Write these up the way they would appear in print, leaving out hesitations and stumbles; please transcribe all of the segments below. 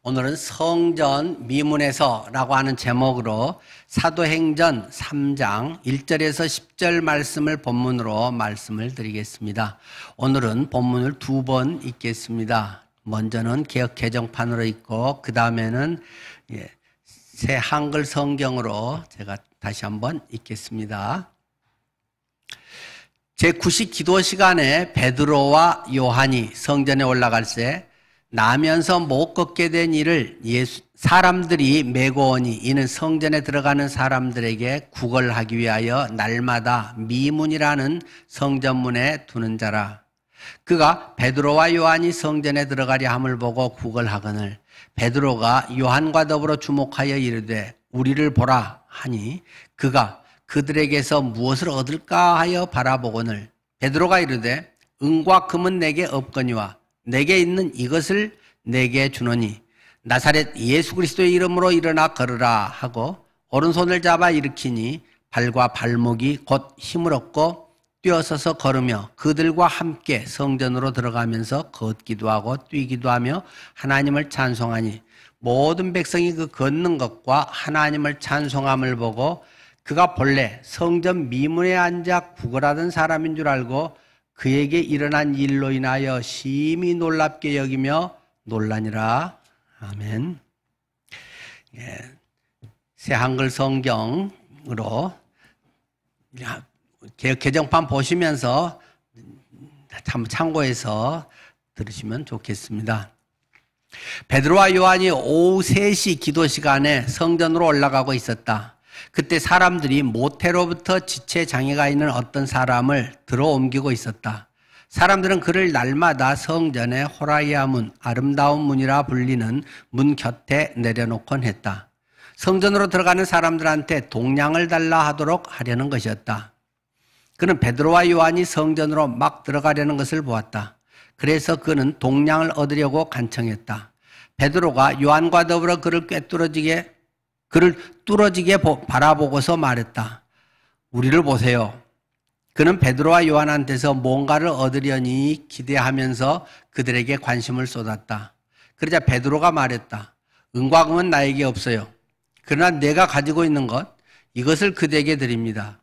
오늘은 성전 미문에서라고 하는 제목으로 사도행전 3장 1절에서 10절 말씀을 본문으로 말씀을 드리겠습니다. 오늘은 본문을 두 번 읽겠습니다. 먼저는 개역 개정판으로 읽고 그 다음에는 새 한글 성경으로 제가 다시 한번 읽겠습니다. 제9식 기도 시간에 베드로와 요한이 성전에 올라갈 때 나면서 못 걷게 된 이를 사람들이 메고 오니 이는 성전에 들어가는 사람들에게 구걸하기 위하여 날마다 미문이라는 성전문에 두는 자라. 그가 베드로와 요한이 성전에 들어가려 함을 보고 구걸하거늘 베드로가 요한과 더불어 주목하여 이르되 우리를 보라 하니 그가 그들에게서 무엇을 얻을까 하여 바라보거늘 베드로가 이르되 은과 금은 내게 없거니와 내게 있는 이것을 내게 주노니 나사렛 예수 그리스도의 이름으로 일어나 걸으라 하고 오른손을 잡아 일으키니 발과 발목이 곧 힘을 얻고 뛰어서서 걸으며 그들과 함께 성전으로 들어가면서 걷기도 하고 뛰기도 하며 하나님을 찬송하니 모든 백성이 그 걷는 것과 하나님을 찬송함을 보고 그가 본래 성전 미문에 앉아 구걸하던 사람인 줄 알고 그에게 일어난 일로 인하여 심히 놀랍게 여기며 놀라니라. 아멘. 새 한글 성경으로 개정판 보시면서 참고해서 들으시면 좋겠습니다. 베드로와 요한이 오후 3시 기도 시간에 성전으로 올라가고 있었다. 그때 사람들이 모태로부터 지체 장애가 있는 어떤 사람을 들어 옮기고 있었다. 사람들은 그를 날마다 성전의 호라이아 문, 아름다운 문이라 불리는 문 곁에 내려놓곤 했다. 성전으로 들어가는 사람들한테 동량을 달라 하도록 하려는 것이었다. 그는 베드로와 요한이 성전으로 막 들어가려는 것을 보았다. 그래서 그는 동량을 얻으려고 간청했다. 베드로가 요한과 더불어 그를 뚫어지게 바라보고서 말했다. 우리를 보세요. 그는 베드로와 요한한테서 뭔가를 얻으려니 기대하면서 그들에게 관심을 쏟았다. 그러자 베드로가 말했다. 은과 금은 나에게 없어요. 그러나 내가 가지고 있는 것, 이것을 그대에게 드립니다.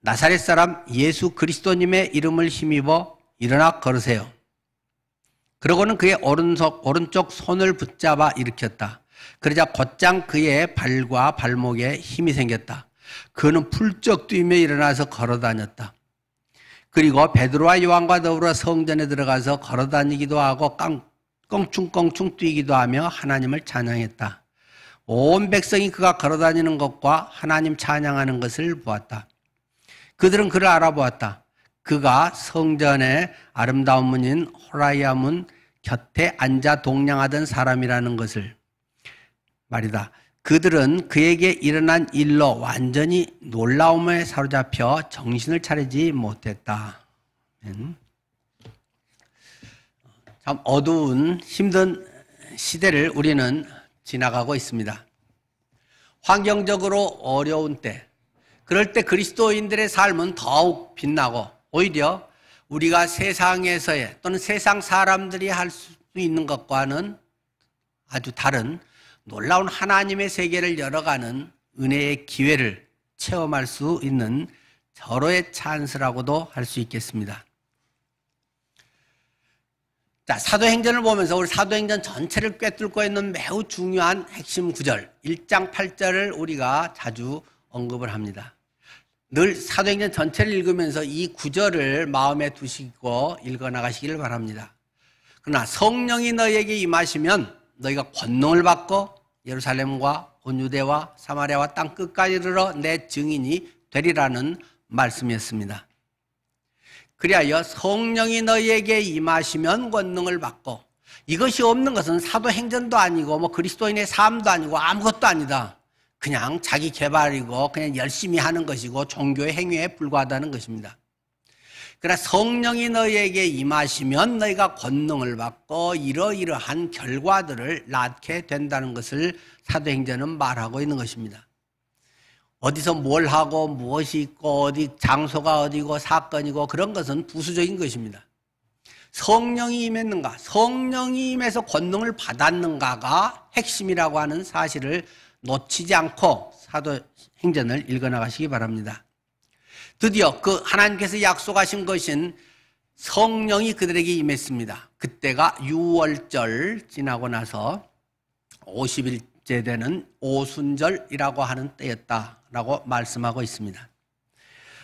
나사렛 사람 예수 그리스도님의 이름을 힘입어 일어나 걸으세요. 그러고는 그의 오른쪽 손을 붙잡아 일으켰다. 그러자 곧장 그의 발과 발목에 힘이 생겼다. 그는 풀쩍 뛰며 일어나서 걸어다녔다. 그리고 베드로와 요한과 더불어 성전에 들어가서 걸어다니기도 하고 껑충껑충 뛰기도 하며 하나님을 찬양했다. 온 백성이 그가 걸어다니는 것과 하나님 찬양하는 것을 보았다. 그들은 그를 알아보았다. 그가 성전의 아름다운 문인 호라이아 문 곁에 앉아 동냥하던 사람이라는 것을 말이다. 그들은 그에게 일어난 일로 완전히 놀라움에 사로잡혀 정신을 차리지 못했다. 참 어두운 힘든 시대를 우리는 지나가고 있습니다. 환경적으로 어려운 때, 그럴 때 그리스도인들의 삶은 더욱 빛나고 오히려 우리가 세상에서의 또는 세상 사람들이 할 수 있는 것과는 아주 다른 놀라운 하나님의 세계를 열어가는 은혜의 기회를 체험할 수 있는 절호의 찬스라고도 할 수 있겠습니다. 자, 사도행전을 보면서 우리 사도행전 전체를 꿰뚫고 있는 매우 중요한 핵심 구절 1장 8절을 우리가 자주 언급을 합니다. 늘 사도행전 전체를 읽으면서 이 구절을 마음에 두시고 읽어나가시기를 바랍니다. 그러나 성령이 너희에게 임하시면 너희가 권능을 받고 예루살렘과 온 유대와 사마리아와 땅 끝까지 이르러 내 증인이 되리라는 말씀이었습니다. 그리하여 성령이 너희에게 임하시면 권능을 받고, 이것이 없는 것은 사도행전도 아니고 그리스도인의 삶도 아니고 아무것도 아니다. 그냥 자기 개발이고 그냥 열심히 하는 것이고 종교의 행위에 불과하다는 것입니다. 그러나 성령이 너희에게 임하시면 너희가 권능을 받고 이러이러한 결과들을 낳게 된다는 것을 사도행전은 말하고 있는 것입니다. 어디서 뭘 하고 무엇이 있고 어디 장소가 어디고 사건이고 그런 것은 부수적인 것입니다. 성령이 임했는가, 성령이 임해서 권능을 받았는가가 핵심이라고 하는 사실을 놓치지 않고 사도행전을 읽어나가시기 바랍니다. 드디어 그 하나님께서 약속하신 것인 성령이 그들에게 임했습니다. 그때가 6월절 지나고 나서 50일째 되는 오순절이라고 하는 때였다라고 말씀하고 있습니다.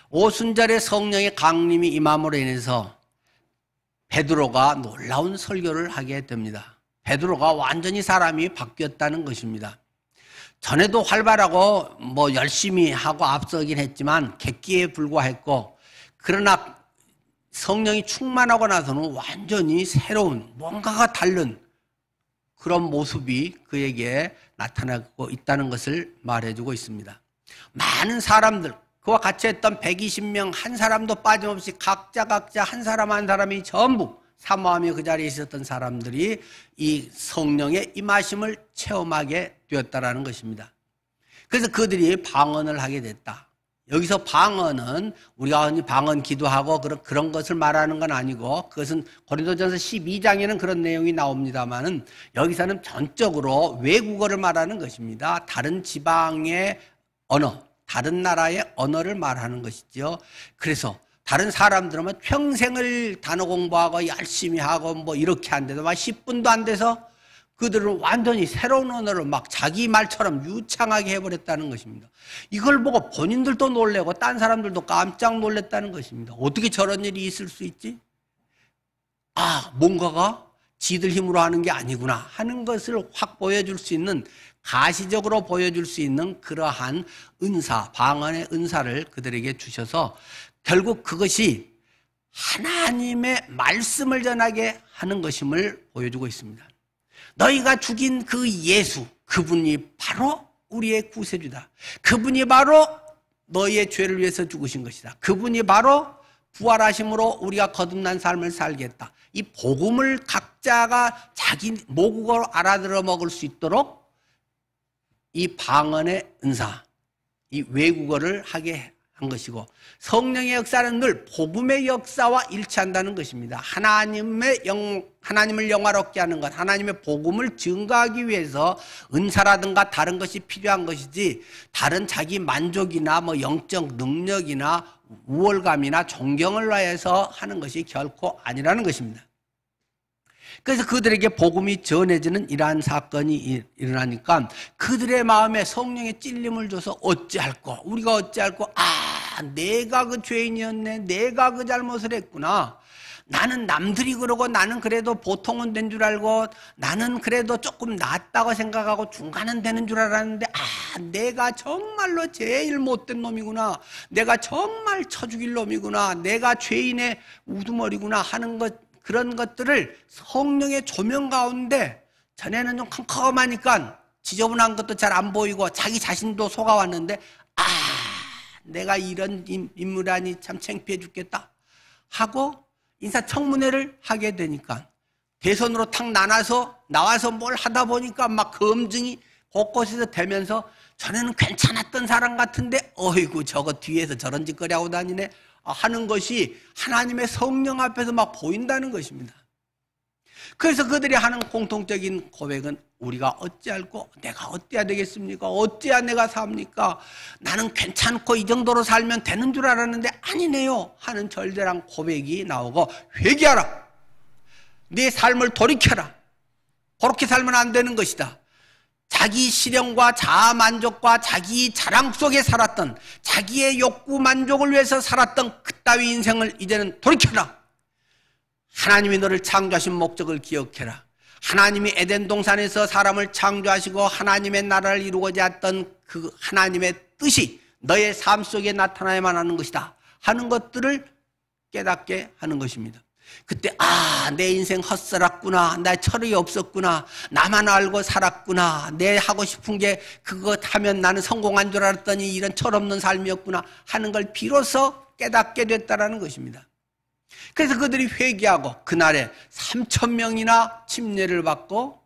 오순절에 성령의 강림이 임함으로 인해서 베드로가 놀라운 설교를 하게 됩니다. 베드로가 완전히 사람이 바뀌었다는 것입니다. 전에도 활발하고 열심히 하고 앞서긴 했지만 객기에 불과했고, 그러나 성령이 충만하고 나서는 완전히 새로운 뭔가가 다른 그런 모습이 그에게 나타나고 있다는 것을 말해주고 있습니다. 많은 사람들, 그와 같이 했던 120명 한 사람도 빠짐없이 각자 한 사람 한 사람이 전부 사모하며 그 자리에 있었던 사람들이 이 성령의 임하심을 체험하게 되었다라는 것입니다. 그래서 그들이 방언을 하게 됐다. 여기서 방언은 우리가 흔히 방언 기도하고 그런 것을 말하는 건 아니고, 그것은 고린도전서 12장에는 그런 내용이 나옵니다만은 여기서는 전적으로 외국어를 말하는 것입니다. 다른 지방의 언어, 다른 나라의 언어를 말하는 것이죠. 그래서 다른 사람들은 평생을 단어 공부하고 열심히 하고 이렇게 한데도 10분도 안 돼서 그들은 완전히 새로운 언어를 막 자기 말처럼 유창하게 해버렸다는 것입니다. 이걸 보고 본인들도 놀래고 딴 사람들도 깜짝 놀랐다는 것입니다. 어떻게 저런 일이 있을 수 있지? 뭔가가 지들 힘으로 하는 게 아니구나 하는 것을 확 보여줄 수 있는, 가시적으로 보여줄 수 있는 그러한 은사, 방언의 은사를 그들에게 주셔서 결국 그것이 하나님의 말씀을 전하게 하는 것임을 보여주고 있습니다. 너희가 죽인 그 예수, 그분이 바로 우리의 구세주다. 그분이 바로 너희의 죄를 위해서 죽으신 것이다. 그분이 바로 부활하심으로 우리가 거듭난 삶을 살겠다. 이 복음을 각자가 자기 모국어로 알아들어 먹을 수 있도록 이 방언의 은사, 이 외국어를 하게 한 것이고, 성령의 역사는 늘 복음의 역사와 일치한다는 것입니다. 하나님을 영화롭게 하는 것, 하나님의 복음을 증거하기 위해서 은사라든가 다른 것이 필요한 것이지, 다른 자기 만족이나 영적 능력이나 우월감이나 존경을 위해서 하는 것이 결코 아니라는 것입니다. 그래서 그들에게 복음이 전해지는 이러한 사건이 일어나니까 그들의 마음에 성령의 찔림을 줘서 어찌할꼬, 우리가 어찌할꼬, 내가 그 죄인이었네, 내가 그 잘못을 했구나, 나는 남들이 그러고 나는 그래도 보통은 된 줄 알고 나는 그래도 조금 낫다고 생각하고 중간은 되는 줄 알았는데 내가 정말로 제일 못된 놈이구나, 내가 정말 쳐죽일 놈이구나, 내가 죄인의 우두머리구나 하는 것, 그런 것들을 성령의 조명 가운데, 전에는 좀 컴컴하니까 지저분한 것도 잘 안 보이고 자기 자신도 속아왔는데 내가 이런 인물이라니 참 창피해 죽겠다 하고 인사청문회를 하게 되니까 대선으로 탁 나와서 뭘 하다 보니까 막 검증이 곳곳에서 되면서 전에는 괜찮았던 사람 같은데 어이구 저거 뒤에서 저런 짓거리 하고 다니네 하는 것이 하나님의 성령 앞에서 막 보인다는 것입니다. 그래서 그들이 하는 공통적인 고백은 우리가 어찌할꼬, 내가 어때야 되겠습니까? 어찌야 내가 삽니까? 나는 괜찮고 이 정도로 살면 되는 줄 알았는데 아니네요 하는 절절한 고백이 나오고, 회개하라, 네 삶을 돌이켜라, 그렇게 살면 안 되는 것이다. 자기 실현과 자아 만족과 자기 자랑 속에 살았던, 자기의 욕구 만족을 위해서 살았던 그따위 인생을 이제는 돌이켜라. 하나님이 너를 창조하신 목적을 기억해라. 하나님이 에덴 동산에서 사람을 창조하시고 하나님의 나라를 이루고자 했던 그 하나님의 뜻이 너의 삶 속에 나타나야만 하는 것이다 하는 것들을 깨닫게 하는 것입니다. 그때 내 인생 헛살았구나, 나 철이 없었구나, 나만 알고 살았구나, 내 하고 싶은 게 그것 하면 나는 성공한 줄 알았더니 이런 철없는 삶이었구나 하는 걸 비로소 깨닫게 됐다라는 것입니다. 그래서 그들이 회개하고 그날에 3,000명이나 침례를 받고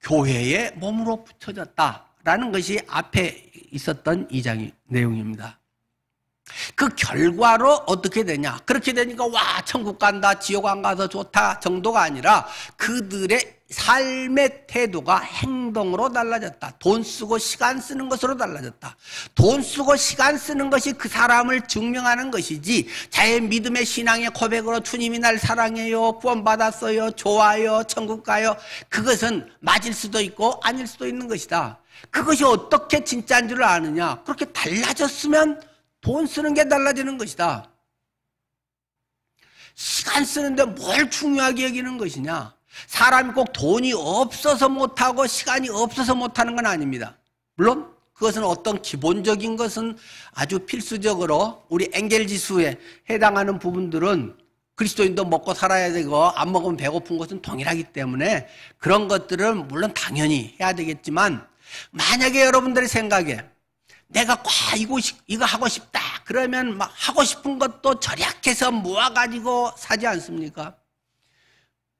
교회에 몸으로 붙여졌다라는 것이 앞에 있었던 2장의 내용입니다. 그 결과로 어떻게 되냐? 그렇게 되니까 와 천국 간다, 지옥 안 가서 좋다 정도가 아니라 그들의 삶의 태도가 행동으로 달라졌다. 돈 쓰고 시간 쓰는 것으로 달라졌다. 돈 쓰고 시간 쓰는 것이 그 사람을 증명하는 것이지 자의 믿음의 신앙의 고백으로 주님이 날 사랑해요, 구원받았어요, 좋아요, 천국 가요, 그것은 맞을 수도 있고 아닐 수도 있는 것이다. 그것이 어떻게 진짜인 줄 아느냐? 그렇게 달라졌으면 돈 쓰는 게 달라지는 것이다. 시간 쓰는데 뭘 중요하게 여기는 것이냐? 사람이 꼭 돈이 없어서 못하고 시간이 없어서 못하는 건 아닙니다. 물론 그것은 어떤 기본적인 것은 아주 필수적으로 우리 엔겔지수에 해당하는 부분들은 그리스도인도 먹고 살아야 되고 안 먹으면 배고픈 것은 동일하기 때문에 그런 것들은 물론 당연히 해야 되겠지만, 만약에 여러분들의 생각에 내가 꽉 이거 하고 싶다 그러면 막 하고 싶은 것도 절약해서 모아가지고 사지 않습니까?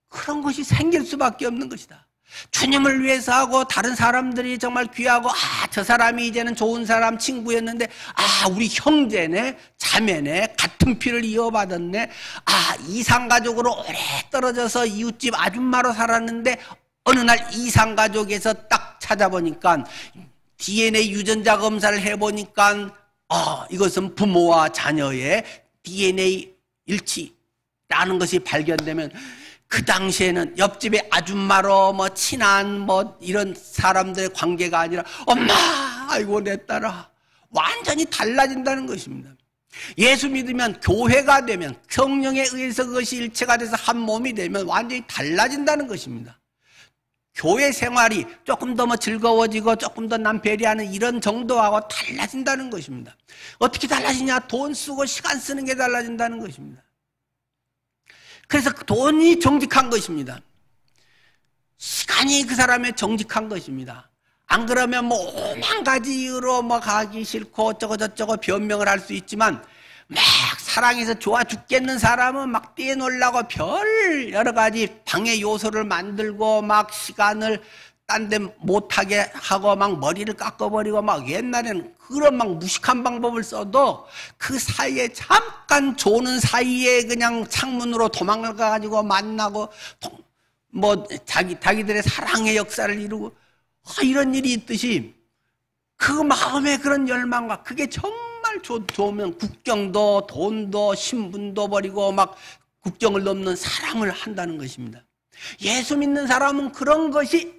그런 것이 생길 수밖에 없는 것이다. 주님을 위해서 하고 다른 사람들이 정말 귀하고 저 사람이 이제는 좋은 사람 친구였는데 우리 형제네 자매네 같은 피를 이어받았네, 이상가족으로 오래 떨어져서 이웃집 아줌마로 살았는데 어느 날 이상가족에서 딱 찾아보니까 DNA 유전자 검사를 해보니까 이것은 부모와 자녀의 DNA 일치라는 것이 발견되면 그 당시에는 옆집의 아줌마로 친한 이런 사람들의 관계가 아니라 엄마 아이고 내 딸아 완전히 달라진다는 것입니다. 예수 믿으면 교회가 되면 성령에 의해서 그것이 일체가 돼서 한 몸이 되면 완전히 달라진다는 것입니다. 교회 생활이 조금 더 즐거워지고 조금 더 남 배려하는 이런 정도하고 달라진다는 것입니다. 어떻게 달라지냐? 돈 쓰고 시간 쓰는 게 달라진다는 것입니다. 그래서 돈이 정직한 것입니다. 시간이 그 사람의 정직한 것입니다. 안 그러면 오만 가지 이유로 가기 싫고 어쩌고저쩌고 변명을 할 수 있지만 막 사랑해서 좋아 죽겠는 사람은 막 뛰어놀라고 별 여러 가지 방해 요소를 만들고 막 시간을 딴 데 못하게 하고 막 머리를 깎아버리고 막 옛날에는 그런 막 무식한 방법을 써도 그 사이에 잠깐 조는 사이에 그냥 창문으로 도망을 가가지고 만나고 자기들의 사랑의 역사를 이루고 이런 일이 있듯이 그 마음의 그런 열망과 그게 정말 좋으면 국경도 돈도 신분도 버리고 막 국경을 넘는 사랑을 한다는 것입니다. 예수 믿는 사람은 그런 것이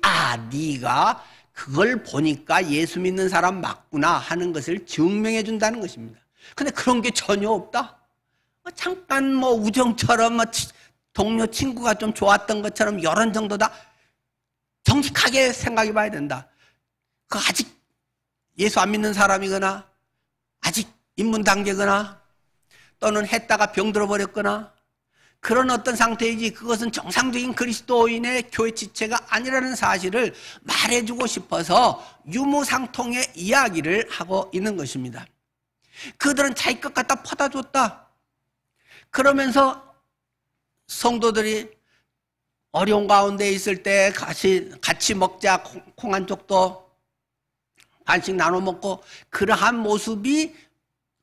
네가 그걸 보니까 예수 믿는 사람 맞구나 하는 것을 증명해 준다는 것입니다. 근데 그런 게 전혀 없다. 잠깐 우정처럼 동료 친구가 좀 좋았던 것처럼 이런 정도다. 정직하게 생각해 봐야 된다. 그 아직 예수 안 믿는 사람이거나 아직 입문 단계거나 또는 했다가 병들어 버렸거나 그런 어떤 상태이지 그것은 정상적인 그리스도인의 교회 지체가 아니라는 사실을 말해주고 싶어서 유무상통의 이야기를 하고 있는 것입니다. 그들은 자기 것 갖다 퍼다 줬다. 그러면서 성도들이 어려운 가운데 있을 때 같이 먹자, 콩 한 쪽도 반씩 나눠 먹고 그러한 모습이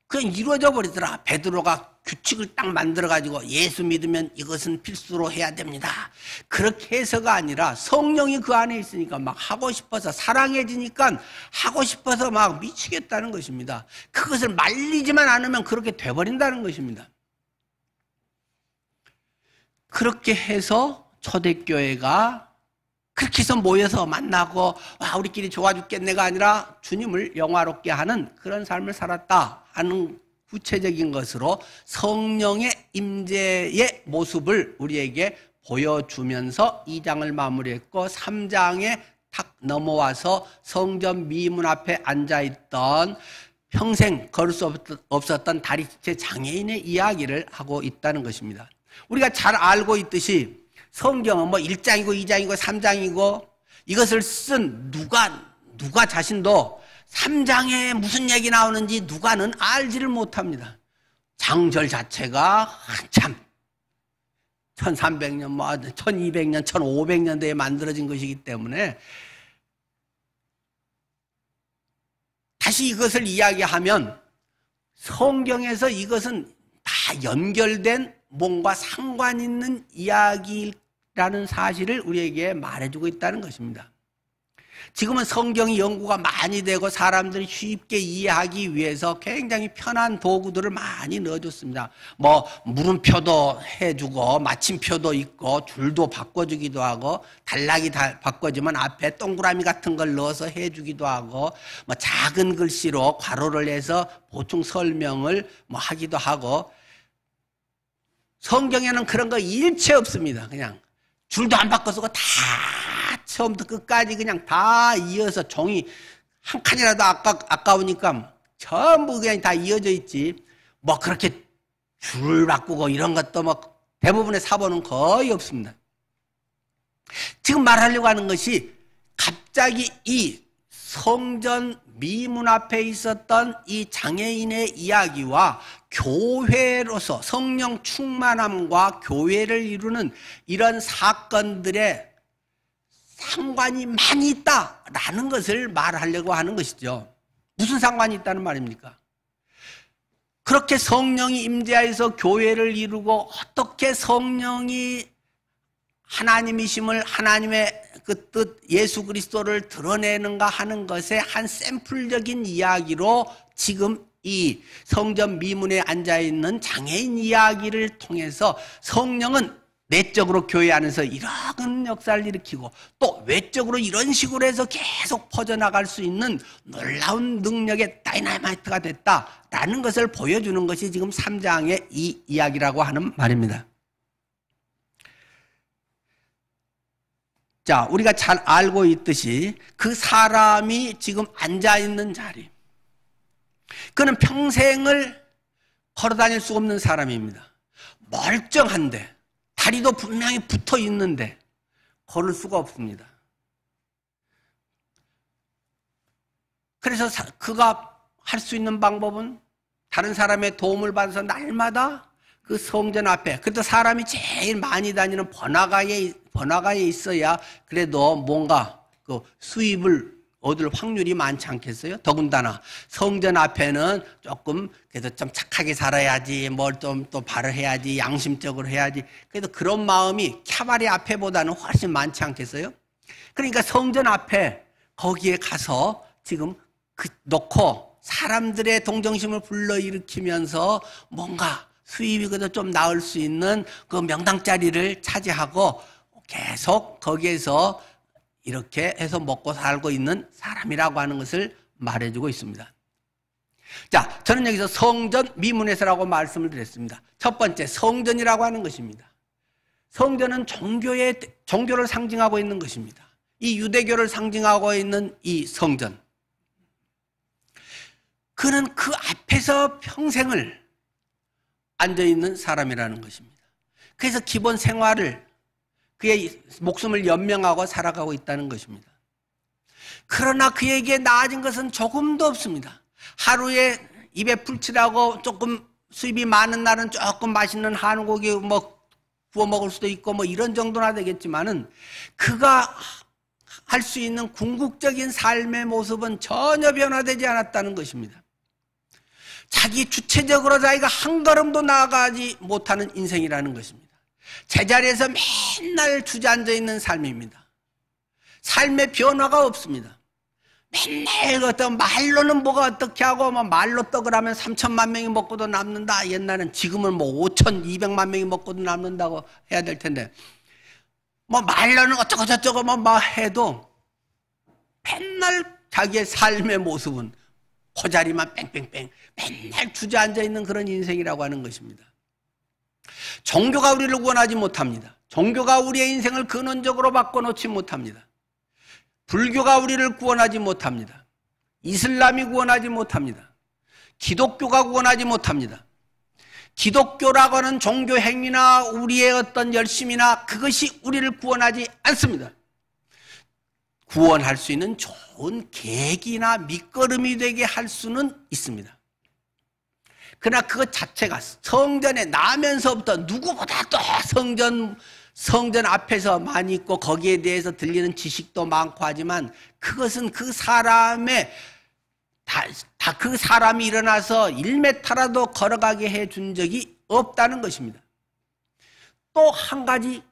그냥 이루어져 버리더라. 베드로가 규칙을 딱 만들어가지고 예수 믿으면 이것은 필수로 해야 됩니다. 그렇게 해서가 아니라 성령이 그 안에 있으니까 막 하고 싶어서 사랑해지니까 하고 싶어서 막 미치겠다는 것입니다. 그것을 말리지만 않으면 그렇게 돼버린다는 것입니다. 그렇게 해서 초대교회가 그렇게 해서 모여서 만나고 우리끼리 좋아 죽겠네가 아니라 주님을 영화롭게 하는 그런 삶을 살았다 하는 구체적인 것으로 성령의 임재의 모습을 우리에게 보여주면서 2장을 마무리했고 3장에 탁 넘어와서 성전 미문 앞에 앉아있던 평생 걸을 수 없었던 다리찢체 장애인의 이야기를 하고 있다는 것입니다. 우리가 잘 알고 있듯이 성경은 1장이고 2장이고 3장이고 이것을 쓴 누가 자신도 3장에 무슨 얘기 나오는지 누가는 알지를 못합니다. 장절 자체가 한참 1300년, 1200년, 1500년대에 만들어진 것이기 때문에 다시 이것을 이야기하면 성경에서 이것은 다 연결된 뭔가 상관 있는 이야기라는 사실을 우리에게 말해주고 있다는 것입니다. 지금은 성경이 연구가 많이 되고 사람들이 쉽게 이해하기 위해서 굉장히 편한 도구들을 많이 넣어줬습니다. 뭐 물음표도 해주고 마침표도 있고 줄도 바꿔주기도 하고 단락이 다 바꿔주면 앞에 동그라미 같은 걸 넣어서 해주기도 하고 뭐 작은 글씨로 괄호를 해서 보충 설명을 뭐 하기도 하고 성경에는 그런 거 일체 없습니다. 그냥 줄도 안 바꿔 쓰고 다 처음부터 끝까지 그냥 다 이어서 종이 한 칸이라도 아까우니까 전부 그냥 다 이어져 있지. 뭐 그렇게 줄 바꾸고 이런 것도 뭐 대부분의 사본은 거의 없습니다. 지금 말하려고 하는 것이 갑자기 이 성전 미문 앞에 있었던 이 장애인의 이야기와 교회로서 성령 충만함과 교회를 이루는 이런 사건들의 상관이 많이 있다라는 것을 말하려고 하는 것이죠. 무슨 상관이 있다는 말입니까? 그렇게 성령이 임재하여서 교회를 이루고 어떻게 성령이 하나님이심을 하나님의 그 뜻 예수 그리스도를 드러내는가 하는 것의 한 샘플적인 이야기로 지금 이 성전 미문에 앉아있는 장애인 이야기를 통해서 성령은 내적으로 교회 안에서 이런 역사를 일으키고 또 외적으로 이런 식으로 해서 계속 퍼져나갈 수 있는 놀라운 능력의 다이나마이트가 됐다라는 것을 보여주는 것이 지금 3장의 이 이야기라고 하는 말입니다. 자, 우리가 잘 알고 있듯이 그 사람이 지금 앉아있는 자리, 그는 평생을 걸어다닐 수 없는 사람입니다. 멀쩡한데 다리도 분명히 붙어 있는데 걸을 수가 없습니다. 그래서 그가 할 수 있는 방법은 다른 사람의 도움을 받아서 날마다 그 성전 앞에, 그래도 사람이 제일 많이 다니는 번화가에 있어야 그래도 뭔가 그 수입을 얻을 확률이 많지 않겠어요? 더군다나 성전 앞에는 조금 그래도 좀 착하게 살아야지, 뭘 좀 또 바르해야지, 양심적으로 해야지, 그래도 그런 마음이 캬바레 앞에보다는 훨씬 많지 않겠어요? 그러니까 성전 앞에 거기에 가서 지금 놓고 사람들의 동정심을 불러일으키면서 뭔가 수입이 그래도 좀 나을 수 있는 그 명당 자리를 차지하고 계속 거기에서 이렇게 해서 먹고 살고 있는 사람이라고 하는 것을 말해주고 있습니다. 자, 저는 여기서 성전 미문에서라고 말씀을 드렸습니다. 첫 번째, 성전이라고 하는 것입니다. 성전은 종교를 상징하고 있는 것입니다. 이 유대교를 상징하고 있는 이 성전, 그는 그 앞에서 평생을 앉아있는 사람이라는 것입니다. 그래서 기본 생활을, 그의 목숨을 연명하고 살아가고 있다는 것입니다. 그러나 그에게 나아진 것은 조금도 없습니다. 하루에 입에 풀칠하고 조금 수입이 많은 날은 조금 맛있는 한우 고기 뭐 구워 먹을 수도 있고 뭐 이런 정도나 되겠지만은 그가 할 수 있는 궁극적인 삶의 모습은 전혀 변화되지 않았다는 것입니다. 자기 주체적으로 자기가 한 걸음도 나아가지 못하는 인생이라는 것입니다. 제자리에서 맨날 주저앉아 있는 삶입니다. 삶의 변화가 없습니다. 맨날 어떤 말로는 뭐가 어떻게 하고 뭐 말로 떡을 하면 3천만 명이 먹고도 남는다. 옛날엔, 지금은 뭐 5,200만 명이 먹고도 남는다고 해야 될 텐데, 뭐 말로는 어쩌고 저쩌고 뭐 해도 맨날 자기의 삶의 모습은 그 자리만 뺑뺑뺑 맨날 주저앉아 있는 그런 인생이라고 하는 것입니다. 종교가 우리를 구원하지 못합니다. 종교가 우리의 인생을 근원적으로 바꿔놓지 못합니다. 불교가 우리를 구원하지 못합니다. 이슬람이 구원하지 못합니다. 기독교가 구원하지 못합니다. 기독교라고 하는 종교 행위나 우리의 어떤 열심이나 그것이 우리를 구원하지 않습니다. 구원할 수 있는 좋은 계기나 밑거름이 되게 할 수는 있습니다. 그러나 그것 자체가 성전에 나면서부터 누구보다 또 성전 앞에서 많이 있고 거기에 대해서 들리는 지식도 많고 하지만 그것은 그 사람의 다 그 사람이 일어나서 1m라도 걸어가게 해준 적이 없다는 것입니다. 또 한 가지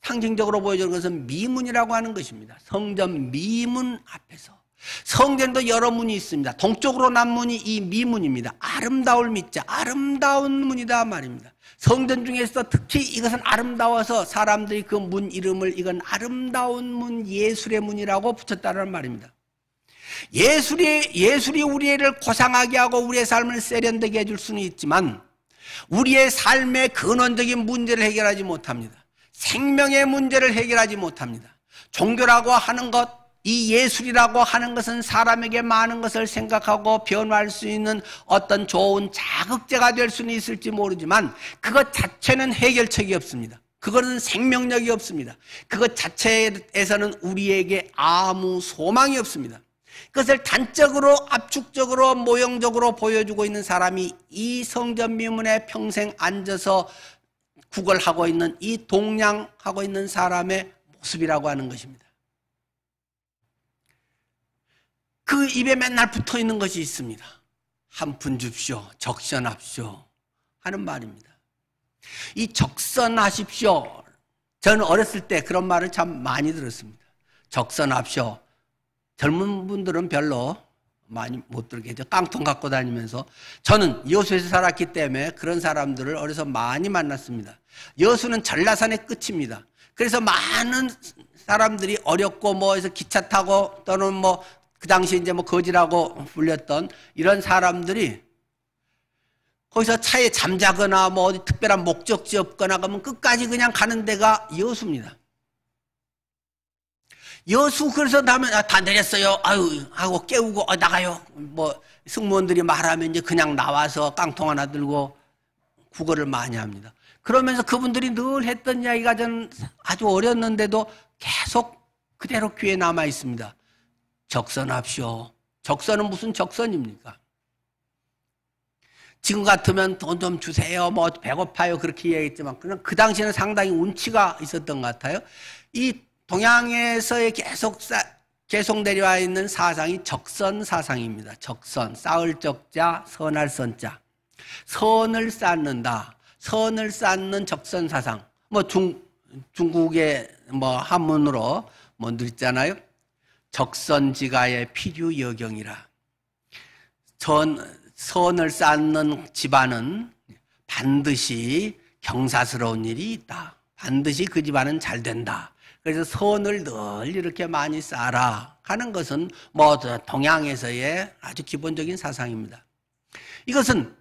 상징적으로 보여주는 것은 미문이라고 하는 것입니다. 성전 미문 앞에서. 성전도 여러 문이 있습니다. 동쪽으로 난 문이 이 미문입니다. 아름다울 미자, 아름다운 문이다 말입니다. 성전 중에서 특히 이것은 아름다워서 사람들이 그 문 이름을 이건 아름다운 문, 예술의 문이라고 붙였다는 말입니다. 예술이 우리를 고상하게 하고 우리의 삶을 세련되게 해줄 수는 있지만 우리의 삶의 근원적인 문제를 해결하지 못합니다. 생명의 문제를 해결하지 못합니다. 종교라고 하는 것, 이 예술이라고 하는 것은 사람에게 많은 것을 생각하고 변화할 수 있는 어떤 좋은 자극제가 될 수는 있을지 모르지만 그것 자체는 해결책이 없습니다. 그것은 생명력이 없습니다. 그것 자체에서는 우리에게 아무 소망이 없습니다. 그것을 단적으로 압축적으로 모형적으로 보여주고 있는 사람이 이 성전 미문에 평생 앉아서 구걸하고 있는 이 동냥하고 있는 사람의 모습이라고 하는 것입니다. 그 입에 맨날 붙어 있는 것이 있습니다. 한 푼 줍쇼, 적선합쇼 하는 말입니다. 이 적선하십쇼, 저는 어렸을 때 그런 말을 참 많이 들었습니다. 적선합쇼. 젊은 분들은 별로 많이 못 들겠죠. 깡통 갖고 다니면서. 저는 여수에서 살았기 때문에 그런 사람들을 어려서 많이 만났습니다. 여수는 전라산의 끝입니다. 그래서 많은 사람들이 어렵고 뭐해서 기차 타고 또는 뭐 그 당시 이제 뭐 거지라고 불렸던 이런 사람들이 거기서 차에 잠자거나 뭐 어디 특별한 목적지 없거나 그러면 끝까지 그냥 가는 데가 여수입니다. 여수 그래서 다음에 다 내렸어요. 아유 하고 깨우고 나가요. 뭐 승무원들이 말하면 이제 그냥 나와서 깡통 하나 들고 구걸을 많이 합니다. 그러면서 그분들이 늘 했던 이야기가 저는 아주 어렸는데도 계속 그대로 귀에 남아 있습니다. 적선합시오. 적선은 무슨 적선입니까? 지금 같으면 돈 좀 주세요. 뭐 배고파요. 그렇게 이야기했지만 그 당시에는 상당히 운치가 있었던 것 같아요. 이 동양에서의 계속 내려와 있는 사상이 적선 사상입니다. 적선, 쌓을 적자, 선할 선자. 선을 쌓는다. 선을 쌓는 적선 사상. 뭐 중국의 뭐 한문으로 뭐 늘 있잖아요. 적선지가의 필유여경이라. 선을 쌓는 집안은 반드시 경사스러운 일이 있다. 반드시 그 집안은 잘 된다. 그래서 선을 늘 이렇게 많이 쌓아라 하는 것은 뭐 동양에서의 아주 기본적인 사상입니다. 이것은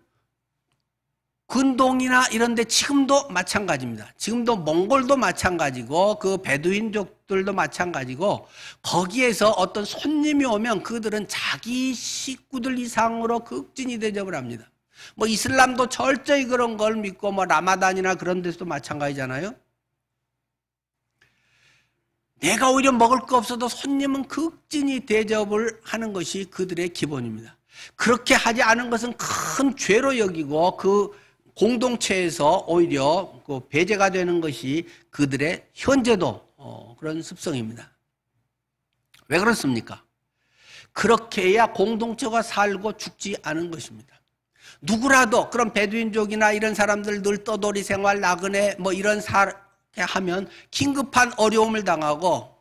근동이나 이런 데 지금도 마찬가지입니다. 지금도 몽골도 마찬가지고 그 베두인족들도 마찬가지고 거기에서 어떤 손님이 오면 그들은 자기 식구들 이상으로 극진히 대접을 합니다. 뭐 이슬람도 철저히 그런 걸 믿고 뭐 라마단이나 그런 데서도 마찬가지잖아요. 내가 오히려 먹을 거 없어도 손님은 극진히 대접을 하는 것이 그들의 기본입니다. 그렇게 하지 않은 것은 큰 죄로 여기고 그 공동체에서 오히려 그 배제가 되는 것이 그들의 현재도 그런 습성입니다. 왜 그렇습니까? 그렇게 해야 공동체가 살고 죽지 않은 것입니다. 누구라도 그런 베두인족이나 이런 사람들 늘 떠돌이 생활, 나그네 뭐 이런 하면 긴급한 어려움을 당하고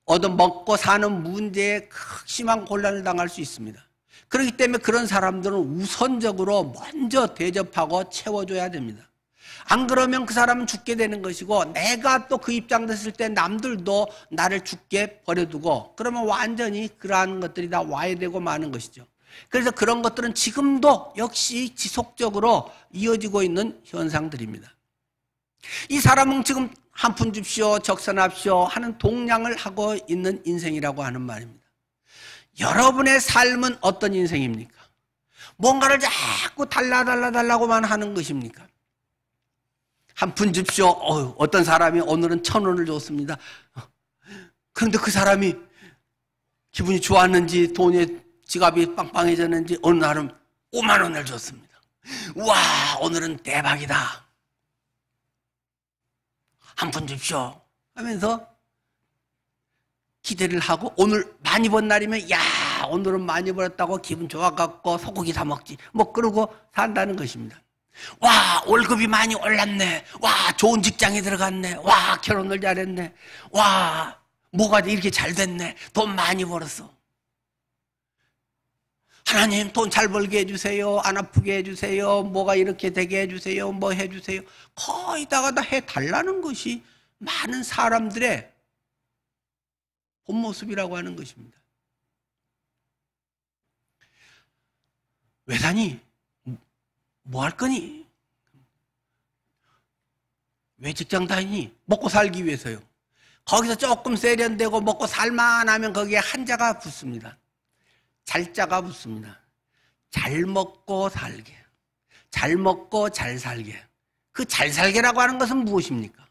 얻어먹고 사는 문제에 극심한 곤란을 당할 수 있습니다. 그렇기 때문에 그런 사람들은 우선적으로 먼저 대접하고 채워줘야 됩니다. 안 그러면 그 사람은 죽게 되는 것이고 내가 또 그 입장 됐을 때 남들도 나를 죽게 버려두고 그러면 완전히 그러한 것들이 다 와해되고 마는 것이죠. 그래서 그런 것들은 지금도 역시 지속적으로 이어지고 있는 현상들입니다. 이 사람은 지금 한 푼 줍시오, 적선합시오 하는 동냥을 하고 있는 인생이라고 하는 말입니다. 여러분의 삶은 어떤 인생입니까? 뭔가를 자꾸 달라고만 하는 것입니까? 한 푼 줍시오. 어떤 사람이 오늘은 1,000원을 줬습니다. 그런데 그 사람이 기분이 좋았는지 돈에 지갑이 빵빵해졌는지 어느 날은 5만 원을 줬습니다. 우와, 오늘은 대박이다. 한 푼 줍시오 하면서 기대를 하고 오늘 많이 번 날이면 야 와, 오늘은 많이 벌었다고 기분 좋아갖고 소고기 사 먹지. 뭐 그러고 산다는 것입니다. 와, 월급이 많이 올랐네. 와, 좋은 직장에 들어갔네. 와, 결혼을 잘했네. 와, 뭐가 이렇게 잘 됐네. 돈 많이 벌었어. 하나님 돈 잘 벌게 해주세요. 안 아프게 해주세요. 뭐가 이렇게 되게 해주세요. 뭐 해주세요. 거의다가 다 해달라는 것이 많은 사람들의 본 모습이라고 하는 것입니다. 왜 사니? 뭐 할 거니? 왜 직장 다니니? 먹고 살기 위해서요. 거기서 조금 세련되고 먹고 살만하면 거기에 한자가 붙습니다. 잘자가 붙습니다. 잘 먹고 살게. 잘 먹고 잘 살게. 그 잘 살게라고 하는 것은 무엇입니까?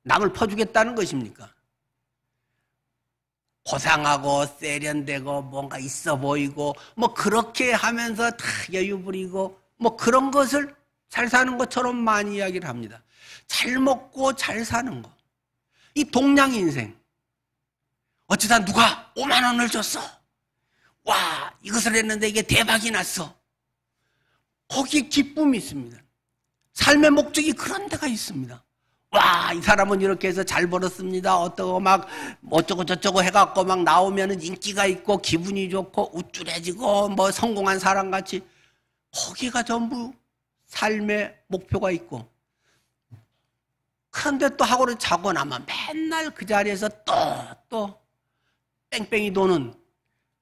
남을 퍼주겠다는 것입니까? 고상하고 세련되고 뭔가 있어 보이고 뭐 그렇게 하면서 다 여유 부리고 뭐 그런 것을 잘 사는 것처럼 많이 이야기를 합니다. 잘 먹고 잘 사는 거. 이 동양 인생. 어쩌다 누가 5만 원을 줬어. 와, 이것을 했는데 이게 대박이 났어. 거기에 기쁨이 있습니다. 삶의 목적이 그런 데가 있습니다. 와, 이 사람은 이렇게 해서 잘 벌었습니다. 어떠고 막 어쩌고 저쩌고 해갖고 막 나오면은 인기가 있고 기분이 좋고 우쭐해지고 뭐 성공한 사람같이 거기가 전부 삶의 목표가 있고 그런데 또 하고를 자고 나면 맨날 그 자리에서 또 뺑뺑이 도는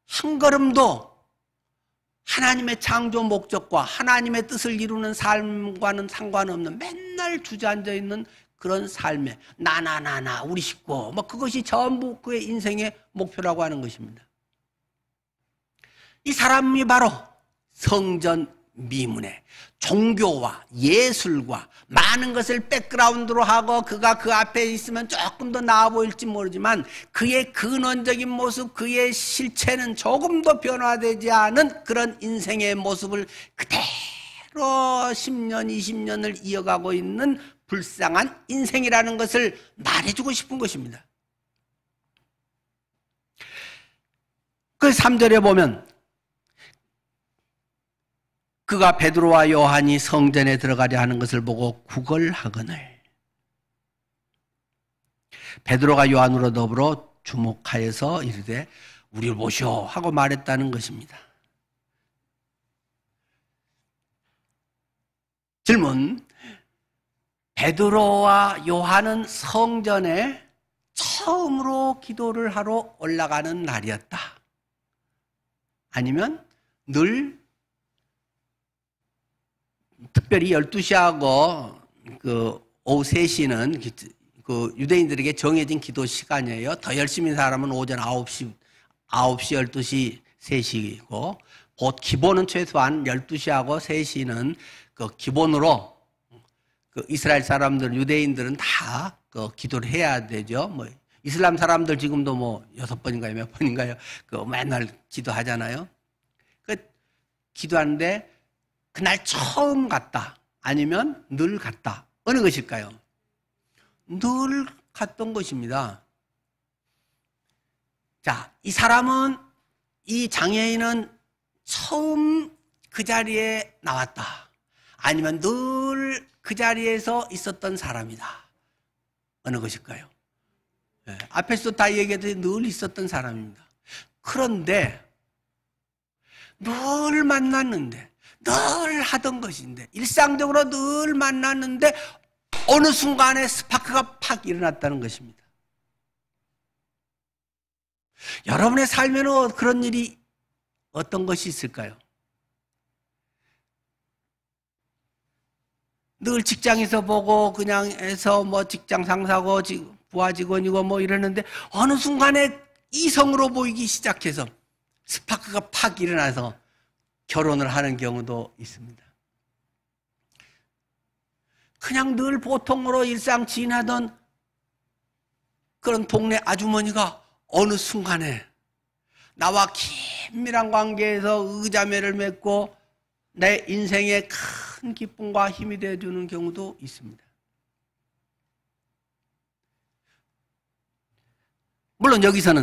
한 걸음도 하나님의 창조 목적과 하나님의 뜻을 이루는 삶과는 상관없는 맨날 주저앉아 있는 그런 삶에 나나 우리 식구 뭐 그것이 전부 그의 인생의 목표라고 하는 것입니다. 이 사람이 바로 성전 미문에 종교와 예술과 많은 것을 백그라운드로 하고 그가 그 앞에 있으면 조금 더 나아 보일지 모르지만 그의 근원적인 모습, 그의 실체는 조금도 변화되지 않은 그런 인생의 모습을 그대로 10년, 20년을 이어가고 있는 불쌍한 인생이라는 것을 말해주고 싶은 것입니다. 그 3절에 보면 그가 베드로와 요한이 성전에 들어가려 하는 것을 보고 구걸하거늘 베드로가 요한으로 더불어 주목하여서 이르되 우리를 보시오 하고 말했다는 것입니다. 질문. 베드로와 요한은 성전에 처음으로 기도를 하러 올라가는 날이었다. 아니면 늘 특별히 12시하고 그 오후 3시는 그 유대인들에게 정해진 기도 시간이에요. 더 열심히 사람은 오전 9시, 12시, 3시고 곧 기본은 최소한 12시하고 3시는 그 기본으로 그 이스라엘 사람들, 유대인들은 다 그 기도를 해야 되죠. 뭐 이슬람 사람들 지금도 뭐 6번인가요? 몇 번인가요? 그 맨날 기도하잖아요. 그 기도하는데 그날 처음 갔다. 아니면 늘 갔다. 어느 것일까요? 늘 갔던 것입니다. 자, 이 사람은, 이 장애인은 처음 그 자리에 나왔다. 아니면 늘 그 자리에서 있었던 사람이다. 어느 것일까요? 네, 앞에서도 다 얘기했듯이 늘 있었던 사람입니다. 그런데 늘 만났는데 늘 하던 것인데 일상적으로 늘 만났는데 어느 순간에 스파크가 팍 일어났다는 것입니다. 여러분의 삶에는 그런 일이 어떤 것이 있을까요? 늘 직장에서 보고 그냥 해서 뭐 직장 상사고 부하 직원이고 뭐 이러는데 어느 순간에 이성으로 보이기 시작해서 스파크가 팍 일어나서 결혼을 하는 경우도 있습니다. 그냥 늘 보통으로 일상 지나던 그런 동네 아주머니가 어느 순간에 나와 긴밀한 관계에서 의자매를 맺고 내 인생에 큰 기쁨과 힘이 되어주는 경우도 있습니다.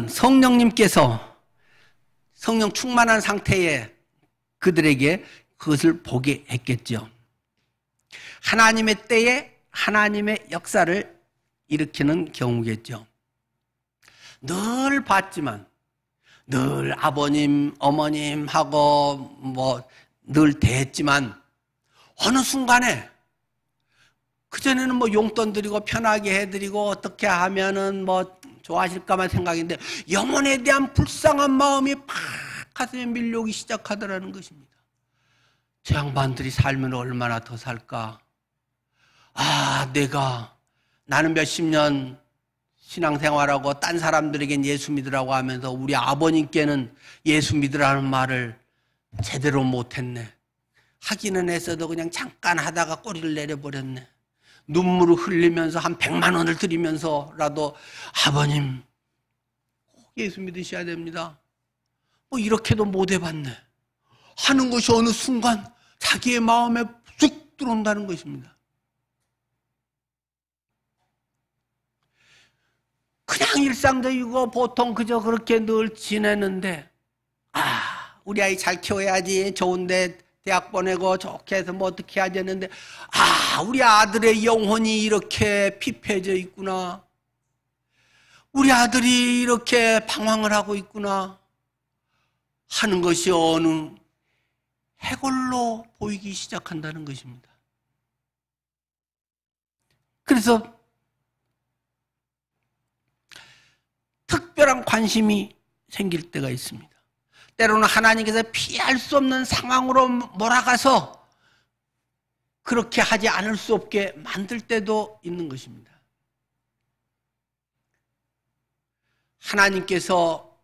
성령님께서 성령 충만한 상태에 그들에게 그것을 보게 했겠죠. 하나님의 때에 하나님의 역사를 일으키는 경우겠죠. 늘 봤지만, 늘 아버님, 어머님하고 늘 대했지만, 어느 순간에 그전에는 용돈 드리고 편하게 해드리고 어떻게 하면은 좋아하실까만 생각인데 영혼에 대한 불쌍한 마음이 팍 가슴에 밀려오기 시작하더라는 것입니다. 저 양반들이 살면 얼마나 더 살까? 나는 몇십 년 신앙생활하고 딴 사람들에겐 예수 믿으라고 하면서 우리 아버님께는 예수 믿으라는 말을 제대로 못했네. 하기는 했어도 그냥 잠깐 하다가 꼬리를 내려버렸네. 눈물을 흘리면서 한 100만 원을 드리면서라도 아버님 꼭 예수 믿으셔야 됩니다. 이렇게도 못 해봤네 하는 것이 어느 순간 자기의 마음에 쑥 들어온다는 것입니다. 그냥 일상적이고 보통 그저 그렇게 늘 지내는데 우리 아이 잘 키워야지, 좋은데 대학 보내고 좋게 해서 어떻게 해야 되는데 우리 아들의 영혼이 이렇게 피폐해져 있구나, 우리 아들이 이렇게 방황을 하고 있구나 하는 것이 어느 해골로 보이기 시작한다는 것입니다. 그래서 특별한 관심이 생길 때가 있습니다. 때로는 하나님께서 피할 수 없는 상황으로 몰아가서 그렇게 하지 않을 수 없게 만들 때도 있는 것입니다. 하나님께서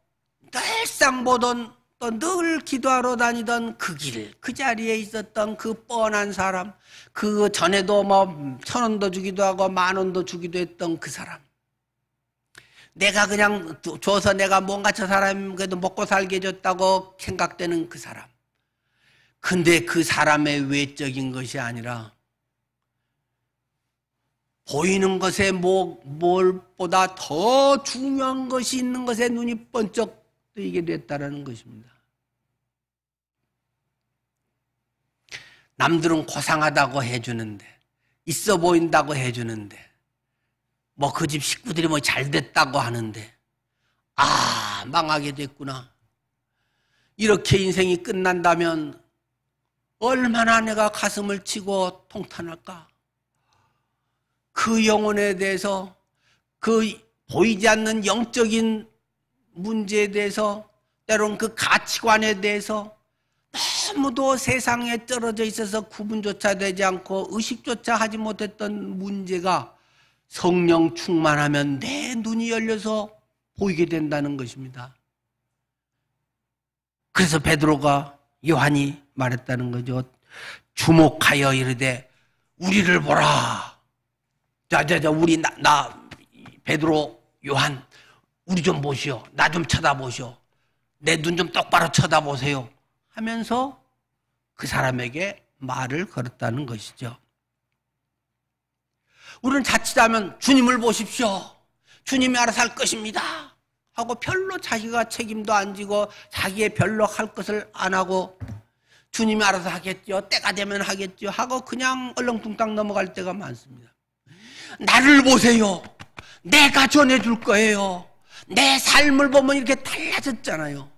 늘상 보던 또 늘 기도하러 다니던 그 길, 그 자리에 있었던 그 뻔한 사람, 그 전에도 1,000원도 주기도 하고 10,000원도 주기도 했던 그 사람, 내가 그냥 줘서 내가 뭔가 저 사람 그래도 먹고 살게 해줬다고 생각되는 그 사람. 근데 그 사람의 외적인 것이 아니라 보이는 것에 뭘보다 더 중요한 것이 있는 것에 눈이 번쩍 뜨이게 됐다는 것입니다. 남들은 고상하다고 해주는데, 있어 보인다고 해주는데, 그 집 식구들이 잘 됐다고 하는데, 망하게 됐구나. 이렇게 인생이 끝난다면 얼마나 내가 가슴을 치고 통탄할까? 그 영혼에 대해서, 그 보이지 않는 영적인 문제에 대해서, 때론 그 가치관에 대해서 너무도 세상에 떨어져 있어서 구분조차 되지 않고 의식조차 하지 못했던 문제가 성령 충만하면 내 눈이 열려서 보이게 된다는 것입니다. 그래서 베드로가, 요한이 말했다는 거죠. 주목하여 이르되 우리를 보라. 우리 베드로, 요한, 우리 좀 보시오. 나 좀 쳐다보시오. 내 눈 좀 똑바로 쳐다보세요 하면서 그 사람에게 말을 걸었다는 것이죠. 우리는 자칫하면 주님을 보십시오, 주님이 알아서 할 것입니다 하고 별로 자기가 책임도 안 지고 자기의 별로 할 것을 안 하고 주님이 알아서 하겠죠, 때가 되면 하겠죠 하고 그냥 얼렁뚱땅 넘어갈 때가 많습니다. 나를 보세요, 내가 전해줄 거예요. 내 삶을 보면 이렇게 달라졌잖아요.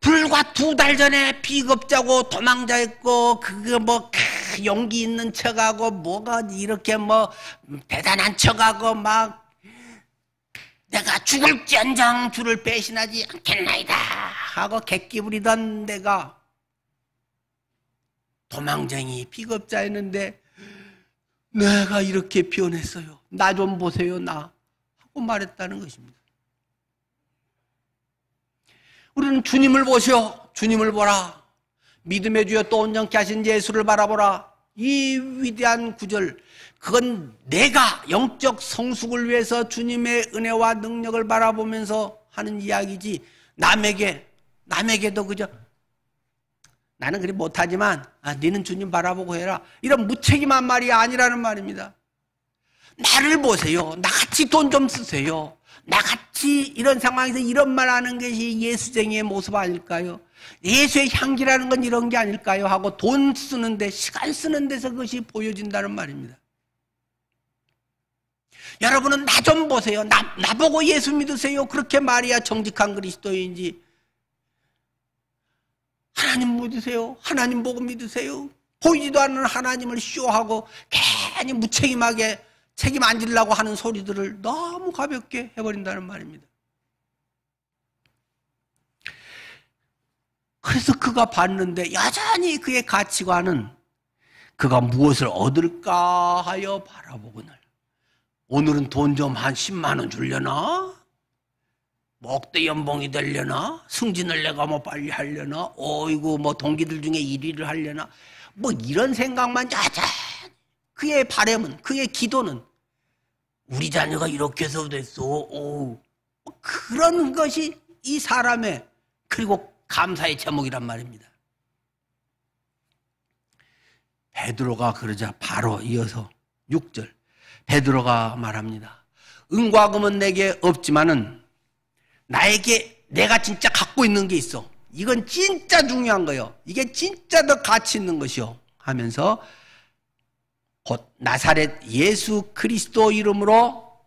불과 2달 전에 비겁자고 도망자였고 그거 용기 있는 척하고 뭐가 이렇게 대단한 척하고 막 내가 죽을지언정 주를 배신하지 않겠나이다 하고 객기 부리던 내가 도망쟁이 비겁자였는데 내가 이렇게 변했어요. 나 좀 보세요, 나 하고 말했다는 것입니다. 우리는 주님을 보시오, 주님을 보라. 믿음의 주여 또 온전케 하신 예수를 바라보라. 이 위대한 구절, 그건 내가 영적 성숙을 위해서 주님의 은혜와 능력을 바라보면서 하는 이야기지 남에게도 그저 나는 그리 못하지만 너는 주님 바라보고 해라, 이런 무책임한 말이 아니라는 말입니다. 나를 보세요. 나같이 돈 좀 쓰세요. 나같이 이런 상황에서 이런 말 하는 것이 예수쟁이의 모습 아닐까요? 예수의 향기라는 건 이런 게 아닐까요? 하고 돈 쓰는데, 시간 쓰는 데서 그것이 보여진다는 말입니다. 여러분은 나 좀 보세요. 나보고 예수 믿으세요. 그렇게 말이야 정직한 그리스도인지. 하나님 믿으세요. 하나님 보고 믿으세요. 보이지도 않는 하나님을 쇼하고 괜히 무책임하게 책임 안 지려고 하는 소리들을 너무 가볍게 해버린다는 말입니다. 그래서 그가 봤는데 여전히 그의 가치관은 그가 무엇을 얻을까 하여 바라보거늘, 오늘은 돈 좀 한 10만 원 주려나? 뭐 억대 연봉이 되려나? 승진을 내가 뭐 빨리 하려나? 어이구 뭐 동기들 중에 1위를 하려나? 뭐 이런 생각만 여전히, 그의 바람은, 그의 기도는 우리 자녀가 이렇게 해서 됐어. 오, 그런 것이 이 사람의, 그리고 감사의 제목이란 말입니다. 베드로가 그러자 바로 이어서 6절 베드로가 말합니다. 은과 금은 내게 없지만은 나에게 내가 진짜 갖고 있는 게 있어. 이건 진짜 중요한 거요. 이게 진짜 더 가치 있는 것이요. 하면서 곧 나사렛 예수 그리스도 이름으로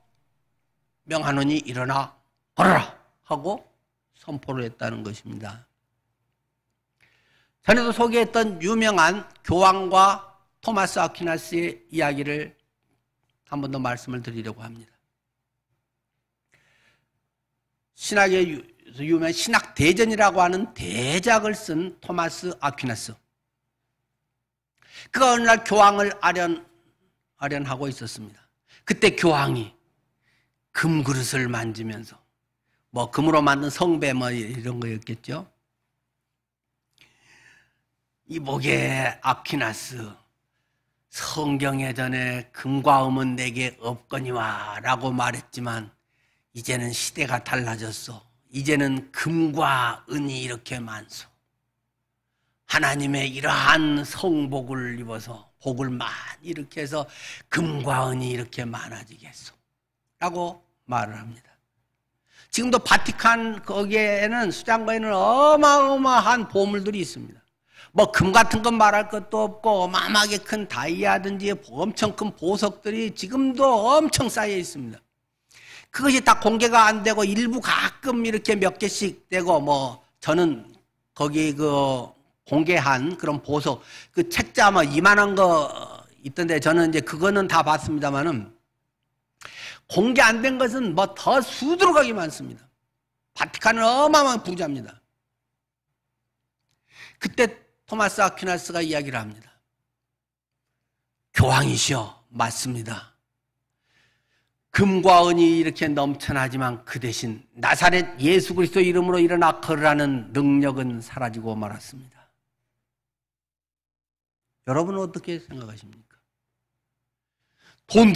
명하노니 일어나 걸어라 하고 선포를 했다는 것입니다. 전에도 소개했던 유명한 교황과 토마스 아퀴나스의 이야기를 한 번 더 말씀을 드리려고 합니다. 신학의 유명한 신학대전이라고 하는 대작을 쓴 토마스 아퀴나스. 그가 어느 날 교황을 아련하고 있었습니다. 그때 교황이 금그릇을 만지면서, 뭐 금으로 만든 성배 뭐 이런 거였겠죠. 이보게 아퀴나스, 성경에 전에 금과 금은 내게 없거니와 라고 말했지만 이제는 시대가 달라졌어. 이제는 금과 은이 이렇게 많소. 하나님의 이러한 성복을 입어서 복을 많이 이렇게 해서 금과 은이 이렇게 많아지겠소 라고 말을 합니다. 지금도 바티칸 거기에는 수장고에는 어마어마한 보물들이 있습니다. 뭐 금 같은 건 말할 것도 없고 어마어마하게 큰 다이아든지 엄청 큰 보석들이 지금도 엄청 쌓여 있습니다. 그것이 다 공개가 안 되고 일부 가끔 이렇게 몇 개씩 되고, 뭐 저는 거기 그 공개한 그런 보석, 그 책자 뭐 이만한 거 있던데 저는 이제 그거는 다 봤습니다만은 공개 안 된 것은 뭐 더 수두룩하게 많습니다. 바티칸은 어마어마한 부자입니다. 그때 토마스 아퀴나스가 이야기를 합니다. 교황이시여, 맞습니다. 금과 은이 이렇게 넘쳐나지만 그 대신 나사렛 예수 그리스도 이름으로 일어나 걸으라는 능력은 사라지고 말았습니다. 여러분은 어떻게 생각하십니까? 돈.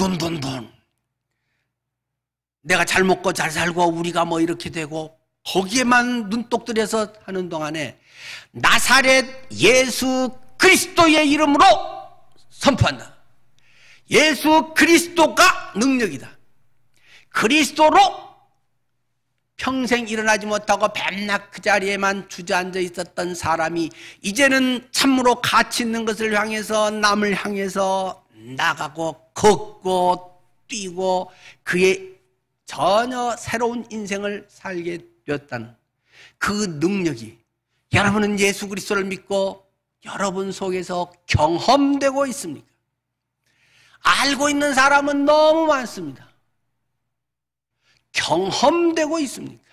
내가 잘 먹고 잘 살고 우리가 뭐 이렇게 되고 거기에만 눈독 들여서 하는 동안에 나사렛 예수 그리스도의 이름으로 선포한다. 예수 그리스도가 능력이다. 그리스도로 평생 일어나지 못하고 밤낮 그 자리에만 주저앉아 있었던 사람이 이제는 참으로 가치 있는 것을 향해서, 남을 향해서 나가고 걷고 뛰고 그의 전혀 새로운 인생을 살게 되었다는 그 능력이, 여러분은 예수 그리스도를 믿고 여러분 속에서 경험되고 있습니까? 알고 있는 사람은 너무 많습니다. 경험되고 있습니까?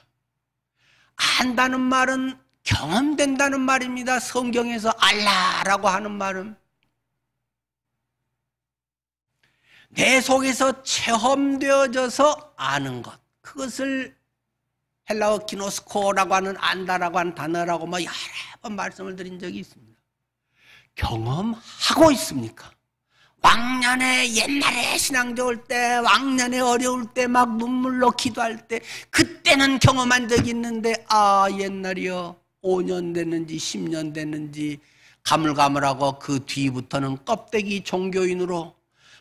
안다는 말은 경험된다는 말입니다. 성경에서 알라라고 하는 말은 내 속에서 체험되어져서 아는 것, 그것을 헬라어 기노스코라고 하는 안다라고 하는 단어라고 뭐 여러 번 말씀을 드린 적이 있습니다. 경험하고 있습니까? 왕년에 옛날에 신앙 좋을 때, 왕년에 어려울 때 막 눈물로 기도할 때 그때는 경험한 적이 있는데, 아 옛날이요 5년 됐는지 10년 됐는지 가물가물하고 그 뒤부터는 껍데기 종교인으로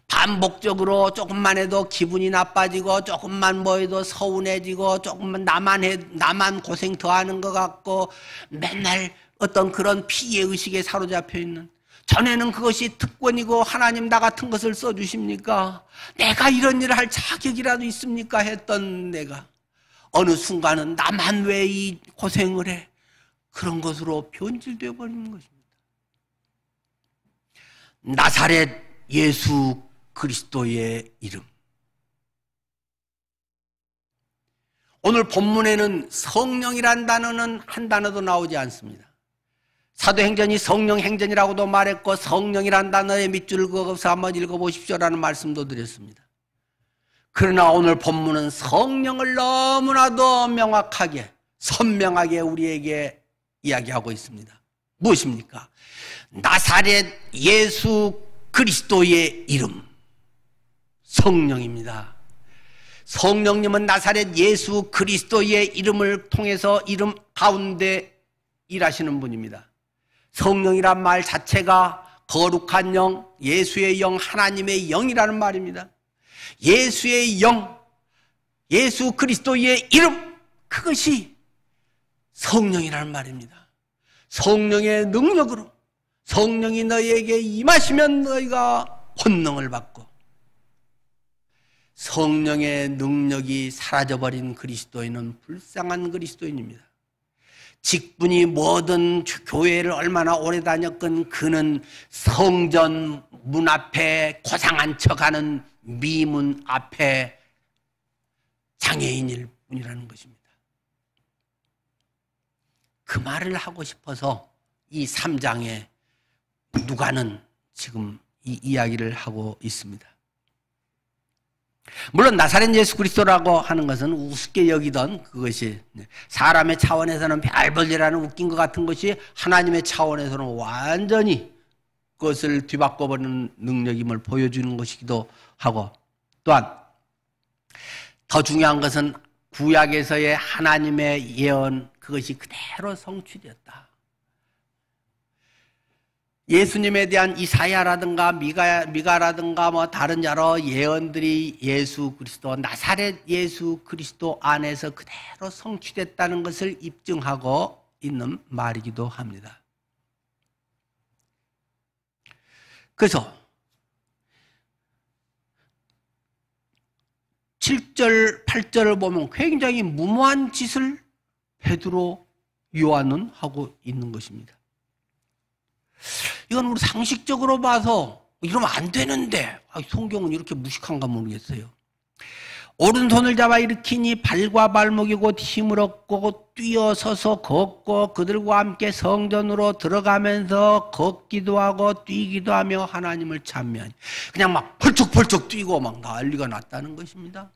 반복적으로 조금만 해도 기분이 나빠지고 조금만 뭐 해도 서운해지고 조금만 나만 고생 더 하는 것 같고 맨날 어떤 그런 피해의식에 사로잡혀 있는, 전에는 그것이 특권이고 하나님 나 같은 것을 써주십니까? 내가 이런 일을 할 자격이라도 있습니까? 했던 내가 어느 순간은 나만 왜 이 고생을 해? 그런 것으로 변질되어 버리는 것입니다. 나사렛 예수 그리스도의 이름. 오늘 본문에는 성령이란 단어는 한 단어도 나오지 않습니다. 사도행전이 성령 행전이라고도 말했고 성령이란 단어에 밑줄을 그어서 한번 읽어보십시오라는 말씀도 드렸습니다. 그러나 오늘 본문은 성령을 너무나도 명확하게 선명하게 우리에게 이야기하고 있습니다. 무엇입니까? 나사렛 예수 그리스도의 이름, 성령입니다. 성령님은 나사렛 예수 그리스도의 이름을 통해서 이름 가운데 일하시는 분입니다. 성령이란 말 자체가 거룩한 영, 예수의 영, 하나님의 영이라는 말입니다. 예수의 영, 예수 그리스도의 이름, 그것이 성령이라는 말입니다. 성령의 능력으로 성령이 너희에게 임하시면 너희가 권능을 받고, 성령의 능력이 사라져버린 그리스도인은 불쌍한 그리스도인입니다. 직분이 뭐든 교회를 얼마나 오래 다녔건 그는 성전 문 앞에 고상한 척하는 미문 앞에 장애인일 뿐이라는 것입니다. 그 말을 하고 싶어서 이 3장에 누가는 지금 이 이야기를 하고 있습니다. 물론 나사렛 예수 그리스도라고 하는 것은 우습게 여기던 그것이 사람의 차원에서는 별 볼일이라는 웃긴 것 같은 것이 하나님의 차원에서는 완전히 그것을 뒤바꿔버리는 능력임을 보여주는 것이기도 하고, 또한 더 중요한 것은 구약에서의 하나님의 예언, 그것이 그대로 성취되었다. 예수님에 대한 이사야라든가 미가라든가 뭐 다른 여러 예언들이 예수 그리스도, 나사렛 예수 그리스도 안에서 그대로 성취됐다는 것을 입증하고 있는 말이기도 합니다. 그래서 7절, 8절을 보면 굉장히 무모한 짓을 베드로, 요한은 하고 있는 것입니다. 이건 우리 상식적으로 봐서 이러면 안 되는데 성경은 이렇게 무식한가 모르겠어요. 오른손을 잡아 일으키니 발과 발목이 곧 힘을 얻고 뛰어서서 걷고 그들과 함께 성전으로 들어가면서 걷기도 하고 뛰기도 하며 하나님을 찬미하니, 그냥 막 펄쩍펄쩍 뛰고 막 난리가 났다는 것입니다.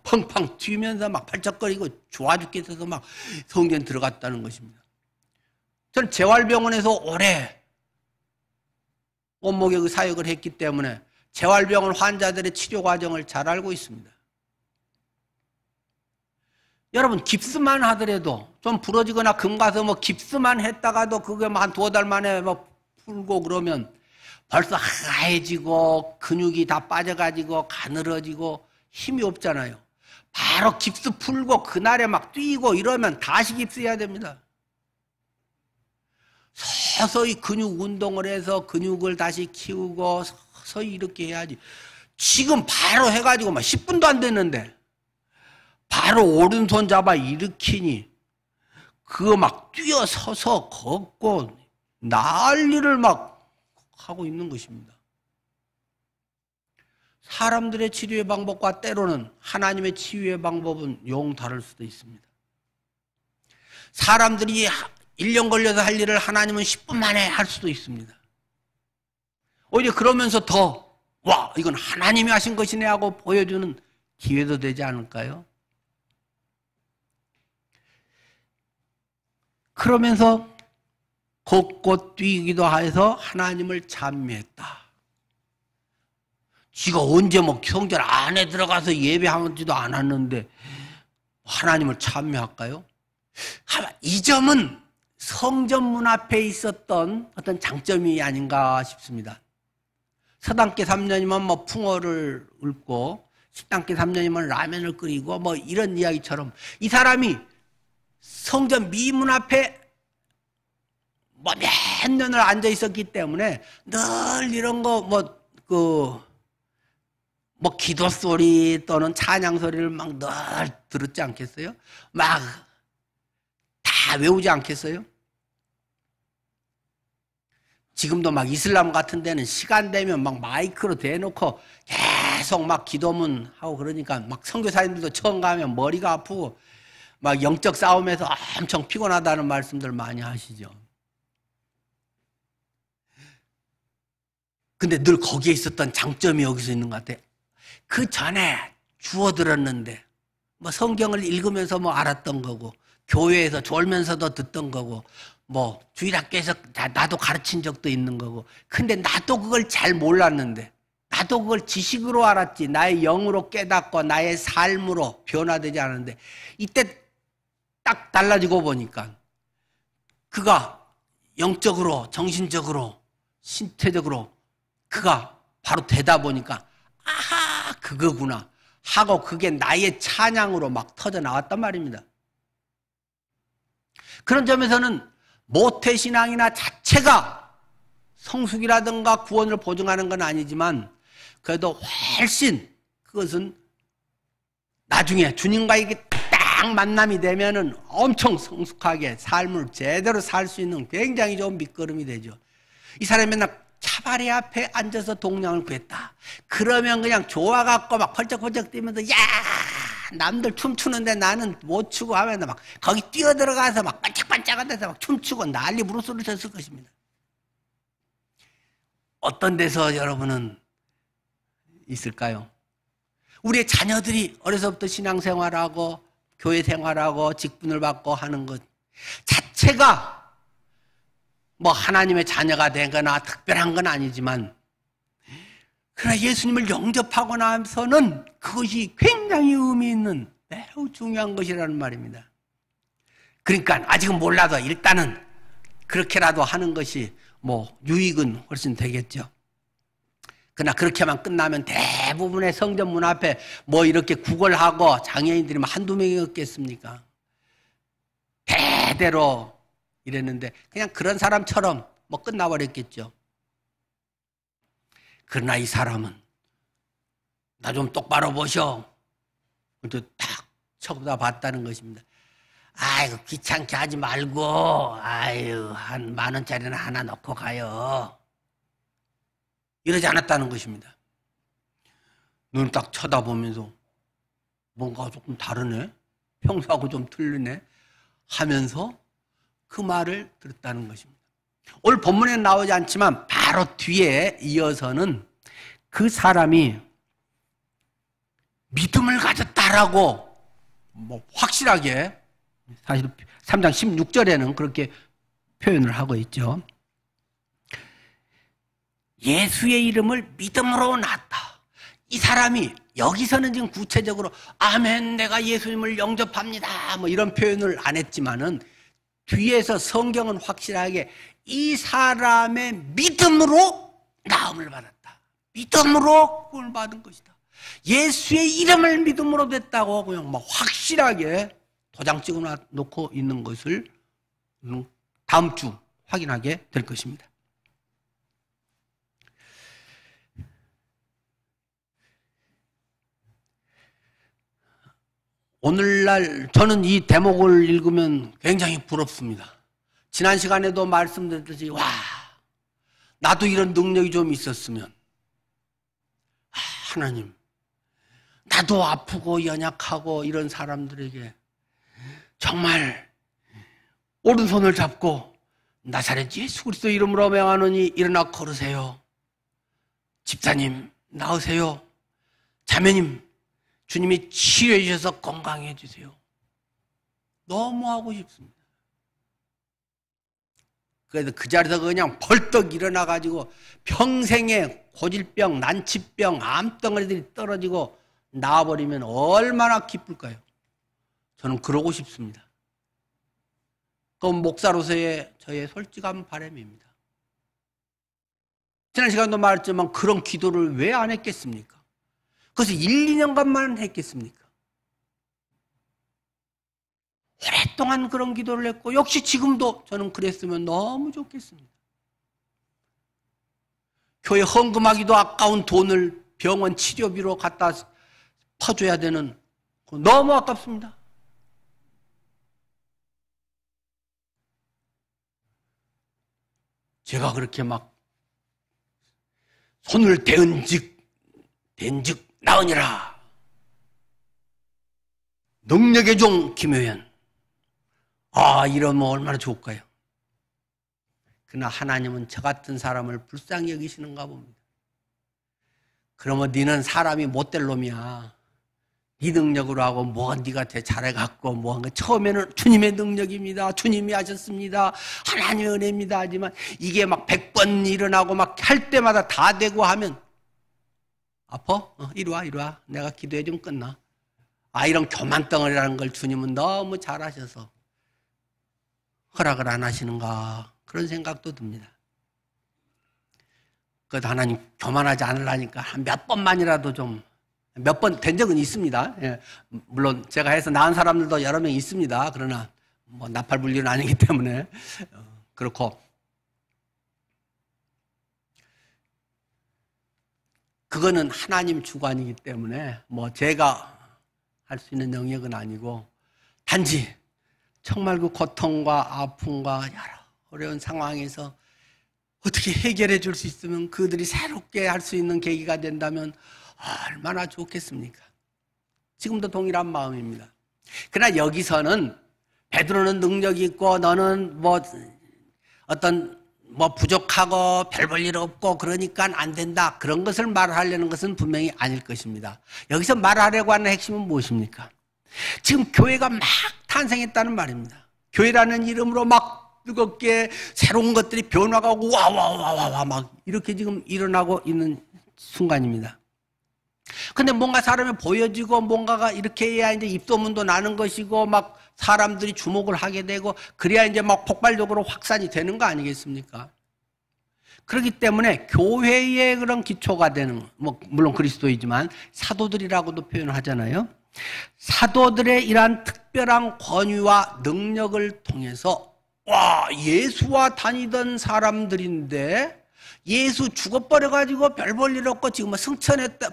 펑펑 뛰면서 막 발작거리고 좋아 죽겠어서 막 성전 들어갔다는 것입니다. 저는 재활병원에서 오래 온목의 그 사역을 했기 때문에 재활병원 환자들의 치료 과정을 잘 알고 있습니다. 여러분, 깁스만 하더라도 좀 부러지거나 금 가서 뭐 깁스만 했다가도 그게 한 2달 만에 뭐 풀고 그러면 벌써 하얘지고 근육이 다 빠져가지고 가늘어지고 힘이 없잖아요. 바로 깁스 풀고 그날에 막 뛰고 이러면 다시 깁스해야 됩니다. 서서히 근육 운동을 해서 근육을 다시 키우고 서서히 이렇게 해야지. 지금 바로 해가지고 막 10분도 안 됐는데 바로 오른손 잡아 일으키니 그거 막 뛰어서서 걷고 난리를 막 하고 있는 것입니다. 사람들의 치료의 방법과 때로는 하나님의 치유의 방법은 영 다를 수도 있습니다. 사람들이 1년 걸려서 할 일을 하나님은 10분 만에 할 수도 있습니다. 오히려 그러면서 더 와, 이건 하나님이 하신 것이네 하고 보여주는 기회도 되지 않을까요? 그러면서 걷고 뛰기도 해서 하나님을 찬미했다. 지가 언제 뭐 성전 안에 들어가서 예배하지도 않았는데 하나님을 찬미할까요? 이 점은 성전 문 앞에 있었던 어떤 장점이 아닌가 싶습니다. 서당계 3년이면 뭐 풍어를 읊고, 10단계 3년이면 라면을 끓이고, 뭐 이런 이야기처럼 이 사람이 성전 미문 앞에 뭐 몇 년을 앉아 있었기 때문에 늘 이런 거 뭐 기도 소리 또는 찬양 소리를 막 늘 들었지 않겠어요? 막 다 외우지 않겠어요? 지금도 막 이슬람 같은 데는 시간 되면 막 마이크로 대놓고 계속 막 기도문 하고 그러니까 막 선교사님들도 처음 가면 머리가 아프고 막 영적 싸움에서 엄청 피곤하다는 말씀들 많이 하시죠. 근데 늘 거기에 있었던 장점이 여기서 있는 것 같아요. 그 전에 주워 들었는데 뭐 성경을 읽으면서 뭐 알았던 거고 교회에서 졸면서도 듣던 거고 뭐 주일학교에서 나도 가르친 적도 있는 거고 근데 나도 그걸 잘 몰랐는데 나도 그걸 지식으로 알았지 나의 영으로 깨닫고 나의 삶으로 변화되지 않았는데 이때 딱 달라지고 보니까 그가 영적으로 정신적으로 신체적으로 그가 바로 되다 보니까 아하 그거구나 하고 그게 나의 찬양으로 막 터져 나왔단 말입니다. 그런 점에서는 모태신앙이나 자체가 성숙이라든가 구원을 보증하는 건 아니지만 그래도 훨씬 그것은 나중에 주님과 이게 딱 만남이 되면은 엄청 성숙하게 삶을 제대로 살 수 있는 굉장히 좋은 밑거름이 되죠. 이 사람이 맨날 차바리 앞에 앉아서 동량을 구했다. 그러면 그냥 좋아갖고 막 펄쩍펄쩍 뛰면서 야 남들 춤추는데 나는 못 추고 하면 막 거기 뛰어들어가서 막 반짝반짝한 데서 막 춤추고 난리 부르스를 쳤을 것입니다. 어떤 데서 여러분은 있을까요? 우리의 자녀들이 어려서부터 신앙생활하고 교회 생활하고 직분을 받고 하는 것 자체가 뭐 하나님의 자녀가 되거나 특별한 건 아니지만 그러나 예수님을 영접하고 나서는 그것이 굉장히 의미 있는 매우 중요한 것이라는 말입니다. 그러니까 아직은 몰라도 일단은 그렇게라도 하는 것이 뭐 유익은 훨씬 되겠죠. 그러나 그렇게만 끝나면 대부분의 성전 문 앞에 뭐 이렇게 구걸하고 장애인들이 한두 명이었겠습니까? 대대로 이랬는데 그냥 그런 사람처럼 뭐 끝나버렸겠죠. 그러나 이 사람은 나 좀 똑바로 보셔. 그래서 탁 쳐다봤다는 것입니다. 아이고 귀찮게 하지 말고 아유 한 10,000원짜리나 하나 넣고 가요. 이러지 않았다는 것입니다. 눈을 딱 쳐다보면서 뭔가 조금 다르네? 평소하고 좀 틀리네? 하면서 그 말을 들었다는 것입니다. 오늘 본문에는 나오지 않지만 바로 뒤에 이어서는 그 사람이 믿음을 가졌다라고 뭐 확실하게 사실 3장 16절에는 그렇게 표현을 하고 있죠. 예수의 이름을 믿음으로 낳았다. 이 사람이 여기서는 지금 구체적으로 아멘 내가 예수님을 영접합니다 뭐 이런 표현을 안 했지만은 뒤에서 성경은 확실하게 이 사람의 믿음으로 나음을 받았다. 믿음으로 구원을 받은 것이다. 예수의 이름을 믿음으로 됐다고 그냥 막 확실하게 도장 찍어 놓고 있는 것을 다음 주 확인하게 될 것입니다. 오늘날 저는 이 대목을 읽으면 굉장히 부럽습니다. 지난 시간에도 말씀드렸듯이 와 나도 이런 능력이 좀 있었으면 하나님 나도 아프고 연약하고 이런 사람들에게 정말 오른손을 잡고 나사렛 예수 그리스도 이름으로 명하노니 일어나 걸으세요. 집사님 나으세요. 자매님 주님이 치료해 주셔서 건강해 주세요. 너무 하고 싶습니다. 그래서 그 자리에서 그냥 벌떡 일어나가지고 평생에 고질병, 난치병, 암덩어리들이 떨어지고 나와버리면 얼마나 기쁠까요? 저는 그러고 싶습니다. 그건 목사로서의 저의 솔직한 바람입니다. 지난 시간도 말했지만 그런 기도를 왜 안 했겠습니까? 그것을 1, 2년간만 했겠습니까? 오랫동안 그런 기도를 했고 역시 지금도 저는 그랬으면 너무 좋겠습니다. 교회 헌금하기도 아까운 돈을 병원 치료비로 갖다 퍼줘야 되는 너무 아깝습니다. 제가 그렇게 막 손을 대은즉 나으니라. 능력의 종 김효연. 이러면 얼마나 좋을까요? 그러나 하나님은 저 같은 사람을 불쌍히 여기시는가 봅니다. 그러면 너는 사람이 못될 놈이야. 네 능력으로 하고 네가 잘해갖고 한 거. 처음에는 주님의 능력입니다. 주님이 하셨습니다. 하나님의 은혜입니다. 하지만 이게 막 100번 일어나고 막 할 때마다 다 되고 하면 아파? 이리 와. 내가 기도해 좀 끝나. 이런 교만덩어리라는 걸 주님은 너무 잘 하셔서 허락을 안 하시는가 그런 생각도 듭니다. 그래도 하나님 교만하지 않으려니까 한 몇 번만이라도 좀 몇 번 된 적은 있습니다. 예, 물론 제가 해서 나은 사람들도 여러 명 있습니다. 그러나 나팔불리는 아니기 때문에 그렇고 그거는 하나님 주관이기 때문에 제가 할 수 있는 영역은 아니고 단지 정말 그 고통과 아픔과 여러 어려운 상황에서 어떻게 해결해 줄 수 있으면 그들이 새롭게 할 수 있는 계기가 된다면 얼마나 좋겠습니까? 지금도 동일한 마음입니다. 그러나 여기서는 베드로는 능력이 있고 너는 부족하고 별 볼 일 없고 그러니까 안 된다. 그런 것을 말하려는 것은 분명히 아닐 것입니다. 여기서 말하려고 하는 핵심은 무엇입니까? 지금 교회가 막 탄생했다는 말입니다. 교회라는 이름으로 막 뜨겁게 새로운 것들이 변화가 오고 와 막 이렇게 지금 일어나고 있는 순간입니다. 근데 뭔가 사람이 보여지고 뭔가가 이렇게 해야 이제 입소문도 나는 것이고 막 사람들이 주목을 하게 되고 그래야 이제 막 폭발적으로 확산이 되는 거 아니겠습니까? 그렇기 때문에 교회의 그런 기초가 되는 물론 그리스도이지만 사도들이라고도 표현을 하잖아요. 사도들의 이러한 특별한 권위와 능력을 통해서 예수와 다니던 사람들인데 예수 죽어버려가지고 별 볼 일 없고 지금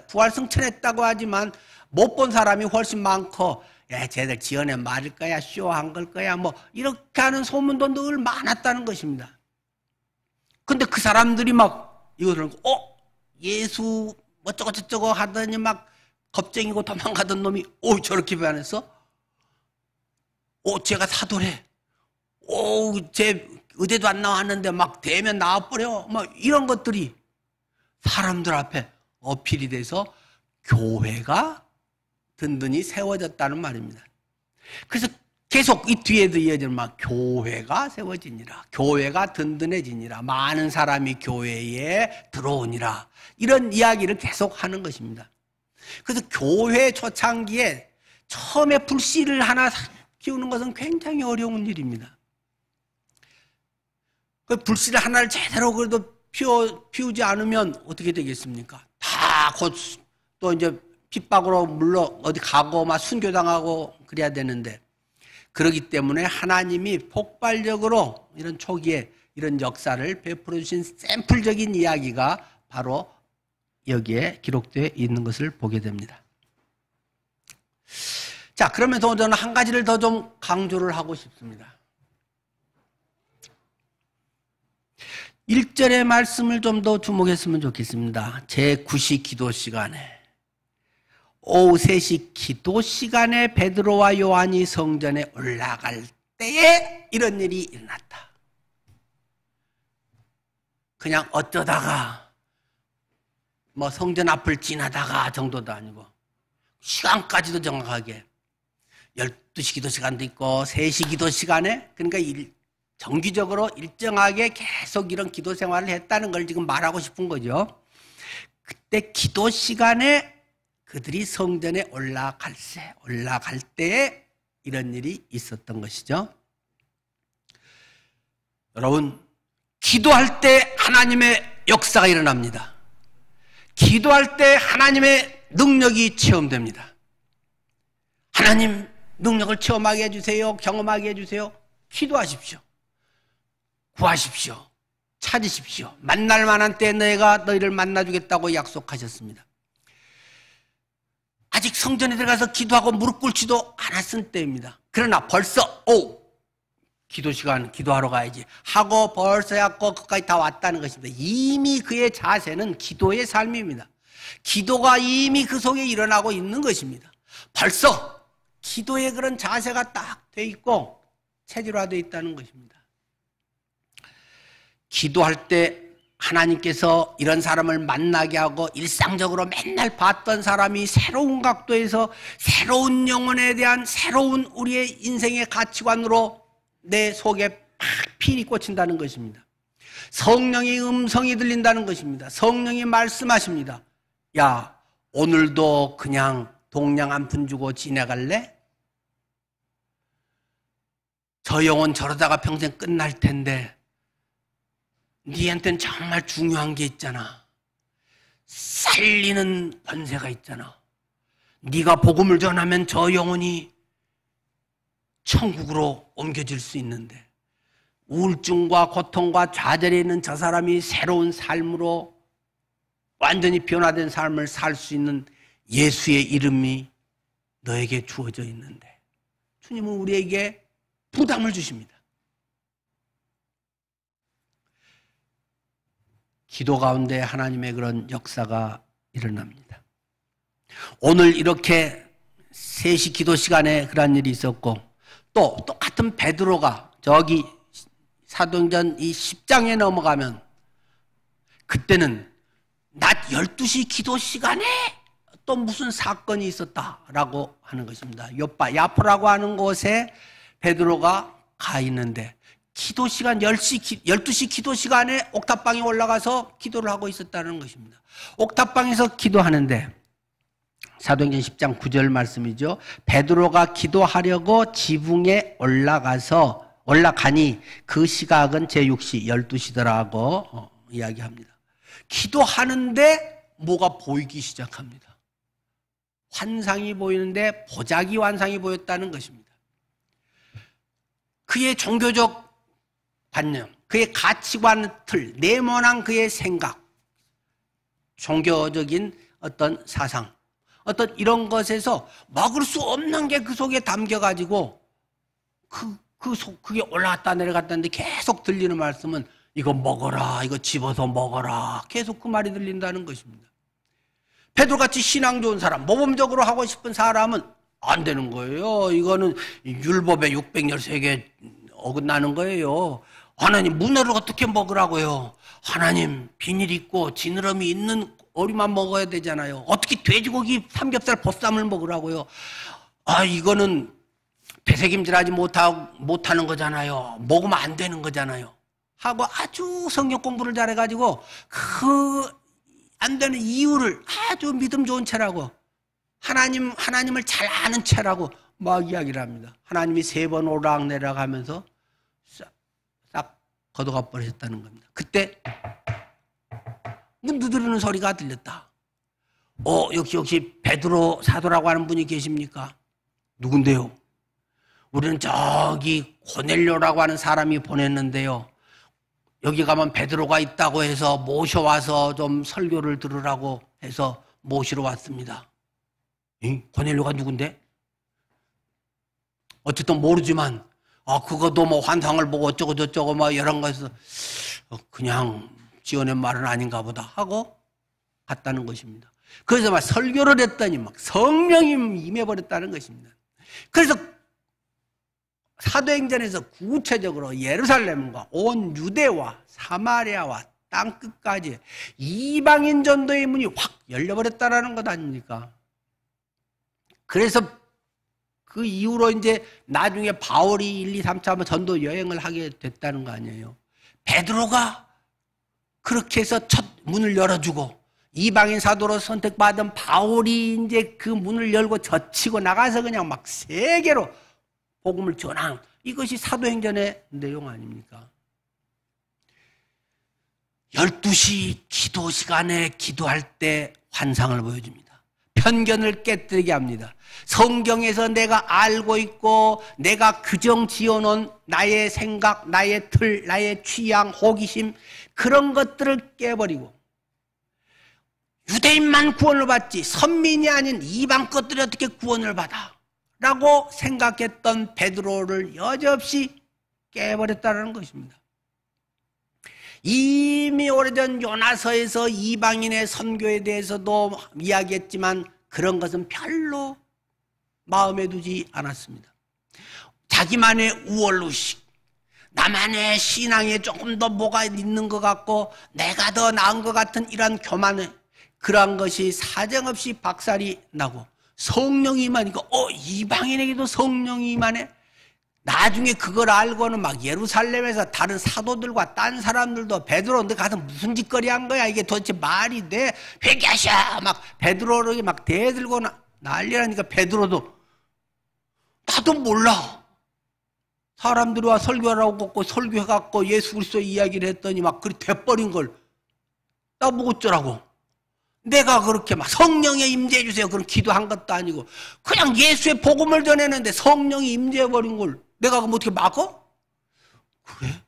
부활 승천했다고 하지만 못 본 사람이 훨씬 많고 쟤들 지연에 말일 거야 쇼한 걸 거야 이렇게 하는 소문도 늘 많았다는 것입니다. 근데 그 사람들이 막 이거를 예수 어쩌고 저쩌고 하더니 막 겁쟁이고 도망가던 놈이 저렇게 변했어? 쟤가 사도래. 쟤 의대도 안 나왔는데 막 대면 나와버려. 이런 것들이 사람들 앞에 어필이 돼서 교회가 든든히 세워졌다는 말입니다. 그래서 계속 이 뒤에도 이어지는 교회가 세워지니라. 교회가 든든해지니라. 많은 사람이 교회에 들어오니라. 이런 이야기를 계속 하는 것입니다. 그래서 교회 초창기에 처음에 불씨를 하나 키우는 것은 굉장히 어려운 일입니다. 그 불씨를 하나를 제대로 그래도 피우지 않으면 어떻게 되겠습니까? 다 곧 또 이제 핍박으로 물러 어디 가고 막 순교당하고 그래야 되는데 그렇기 때문에 하나님이 폭발적으로 이런 초기에 이런 역사를 베풀어 주신 샘플적인 이야기가 바로 여기에 기록되어 있는 것을 보게 됩니다. 자, 그러면서 저는 한 가지를 더 좀 강조를 하고 싶습니다. 1절의 말씀을 좀 더 주목했으면 좋겠습니다. 제9시 기도 시간에 오후 3시 기도 시간에 베드로와 요한이 성전에 올라갈 때에 이런 일이 일어났다. 그냥 어쩌다가 성전 앞을 지나다가 정도도 아니고 시간까지도 정확하게 12시 기도 시간도 있고 3시 기도 시간에 그러니까 정기적으로 일정하게 계속 이런 기도 생활을 했다는 걸 지금 말하고 싶은 거죠. 그때 기도 시간에 그들이 성전에 올라갈 때에 이런 일이 있었던 것이죠. 여러분, 기도할 때 하나님의 역사가 일어납니다. 기도할 때 하나님의 능력이 체험됩니다. 하나님 능력을 체험하게 해주세요. 경험하게 해주세요. 기도하십시오. 구하십시오. 찾으십시오. 만날 만한 때에 너희를 만나주겠다고 약속하셨습니다. 아직 성전에 들어가서 기도하고 무릎 꿇지도 않았을 때입니다. 그러나 벌써 기도 시간 기도하러 가야지 하고 벌써 약고 거기까지 다 왔다는 것입니다. 이미 그의 자세는 기도의 삶입니다. 기도가 이미 그 속에 일어나고 있는 것입니다. 벌써 기도의 그런 자세가 딱 돼 있고 체질화되어 있다는 것입니다. 기도할 때 하나님께서 이런 사람을 만나게 하고 일상적으로 맨날 봤던 사람이 새로운 각도에서 새로운 영혼에 대한 새로운 우리의 인생의 가치관으로 내 속에 팍 필이 꽂힌다는 것입니다. 성령의 음성이 들린다는 것입니다. 성령이 말씀하십니다. 야, 오늘도 그냥 동량 한 푼 주고 지나갈래? 저 영혼 저러다가 평생 끝날 텐데 니한테는 정말 중요한 게 있잖아. 살리는 권세가 있잖아. 네가 복음을 전하면 저 영혼이 천국으로 옮겨질 수 있는데 우울증과 고통과 좌절에 있는 저 사람이 새로운 삶으로 완전히 변화된 삶을 살 수 있는 예수의 이름이 너에게 주어져 있는데 주님은 우리에게 부담을 주십니다. 기도 가운데 하나님의 그런 역사가 일어납니다. 오늘 이렇게 3시 기도 시간에 그런 일이 있었고 또 똑같은 베드로가 저기 사도행전 이 10장에 넘어가면 그때는 낮 12시 기도 시간에 또 무슨 사건이 있었다라고 하는 것입니다. 요빠 야포라고 하는 곳에 베드로가 가 있는데 기도 시간 12시 기도 시간에 옥탑방에 올라가서 기도를 하고 있었다는 것입니다. 옥탑방에서 기도하는데 사도행전 10장 9절 말씀이죠. 베드로가 기도하려고 지붕에 올라가니 그 시각은 제6시 12시더라고 이야기합니다. 기도하는데 뭐가 보이기 시작합니다. 환상이 보이는데 보자기 환상이 보였다는 것입니다. 그의 종교적 관념, 그의 가치관 틀, 네모난 그의 생각, 종교적인 어떤 사상, 어떤 이런 것에서 먹을 수 없는 게 그 속에 담겨가지고 그게 올라갔다 내려갔다는데 계속 들리는 말씀은 이거 먹어라, 이거 집어서 먹어라. 계속 그 말이 들린다는 것입니다. 베드로같이 신앙 좋은 사람, 모범적으로 하고 싶은 사람은 안 되는 거예요. 이거는 율법의 613개 어긋나는 거예요. 하나님 문어를 어떻게 먹으라고요? 하나님 비닐 있고 지느러미 있는 오리만 먹어야 되잖아요. 어떻게 돼지고기 삼겹살 보쌈을 먹으라고요? 이거는 되새김질하지 못하는 거잖아요. 먹으면 안 되는 거잖아요. 하고 아주 성경 공부를 잘해가지고 그 안 되는 이유를 아주 믿음 좋은 채라고 하나님을 잘 아는 채라고 막 이야기를 합니다. 하나님이 3번 오락내락 하면서 싹 걷어가 버리셨다는 겁니다. 그때 문 두드리는 소리가 들렸다. 역시 베드로 사도라고 하는 분이 계십니까? 누군데요? 우리는 저기 고넬료라고 하는 사람이 보냈는데요. 여기 가면 베드로가 있다고 해서 모셔와서 좀 설교를 들으라고 해서 모시러 왔습니다. 고넬료가 누군데? 어쨌든 모르지만 그것도 뭐 환상을 보고 어쩌고 저쩌고 뭐 이런 거에서 그냥 지어낸 말은 아닌가 보다 하고 갔다는 것입니다. 그래서 막 설교를 했더니 막 성령이 임해버렸다는 것입니다. 그래서 사도행전에서 구체적으로 예루살렘과 온 유대와 사마리아와 땅끝까지 이방인 전도의 문이 확 열려버렸다라는 것 아닙니까? 그래서 그 이후로 이제 나중에 바울이 1, 2, 3차 하면 전도 여행을 하게 됐다는 거 아니에요. 베드로가 그렇게 해서 첫 문을 열어주고 이방인 사도로 선택받은 바울이 이제 그 문을 열고 젖히고 나가서 그냥 막 세계로 복음을 전한 이것이 사도행전의 내용 아닙니까? 12시 기도 시간에 기도할 때 환상을 보여줍니다. 편견을 깨뜨리게 합니다. 성경에서 내가 알고 있고 내가 규정 지어놓은 나의 생각, 나의 틀, 나의 취향, 호기심 그런 것들을 깨버리고 유대인만 구원을 받지 선민이 아닌 이방 것들이 어떻게 구원을 받아? 라고 생각했던 베드로를 여지없이 깨버렸다는 것입니다. 이미 오래전 요나서에서 이방인의 선교에 대해서도 이야기했지만 그런 것은 별로 마음에 두지 않았습니다. 자기만의 우월의식, 나만의 신앙에 조금 더 뭐가 있는 것 같고 내가 더 나은 것 같은 이런 교만의 그러한 것이 사정없이 박살이 나고 성령이 임하니까 이방인에게도 성령이 임하네. 나중에 그걸 알고는 막 예루살렘에서 다른 사도들과 딴 사람들도 베드로 너 가서 무슨 짓거리 한 거야 이게 도대체 말이 돼? 회개하셔 막 베드로를 막 대들고 난리라니까 베드로도 나도 몰라. 사람들이 와 설교하라고 설교해갖고 예수 그리스도 이야기를 했더니 막 그리 돼버린 걸 나보고 어쩌라고. 내가 그렇게 막 성령에 임재해 주세요 그런 기도한 것도 아니고 그냥 예수의 복음을 전했는데 성령이 임재해버린 걸 내가 그럼 어떻게 막어? 그래?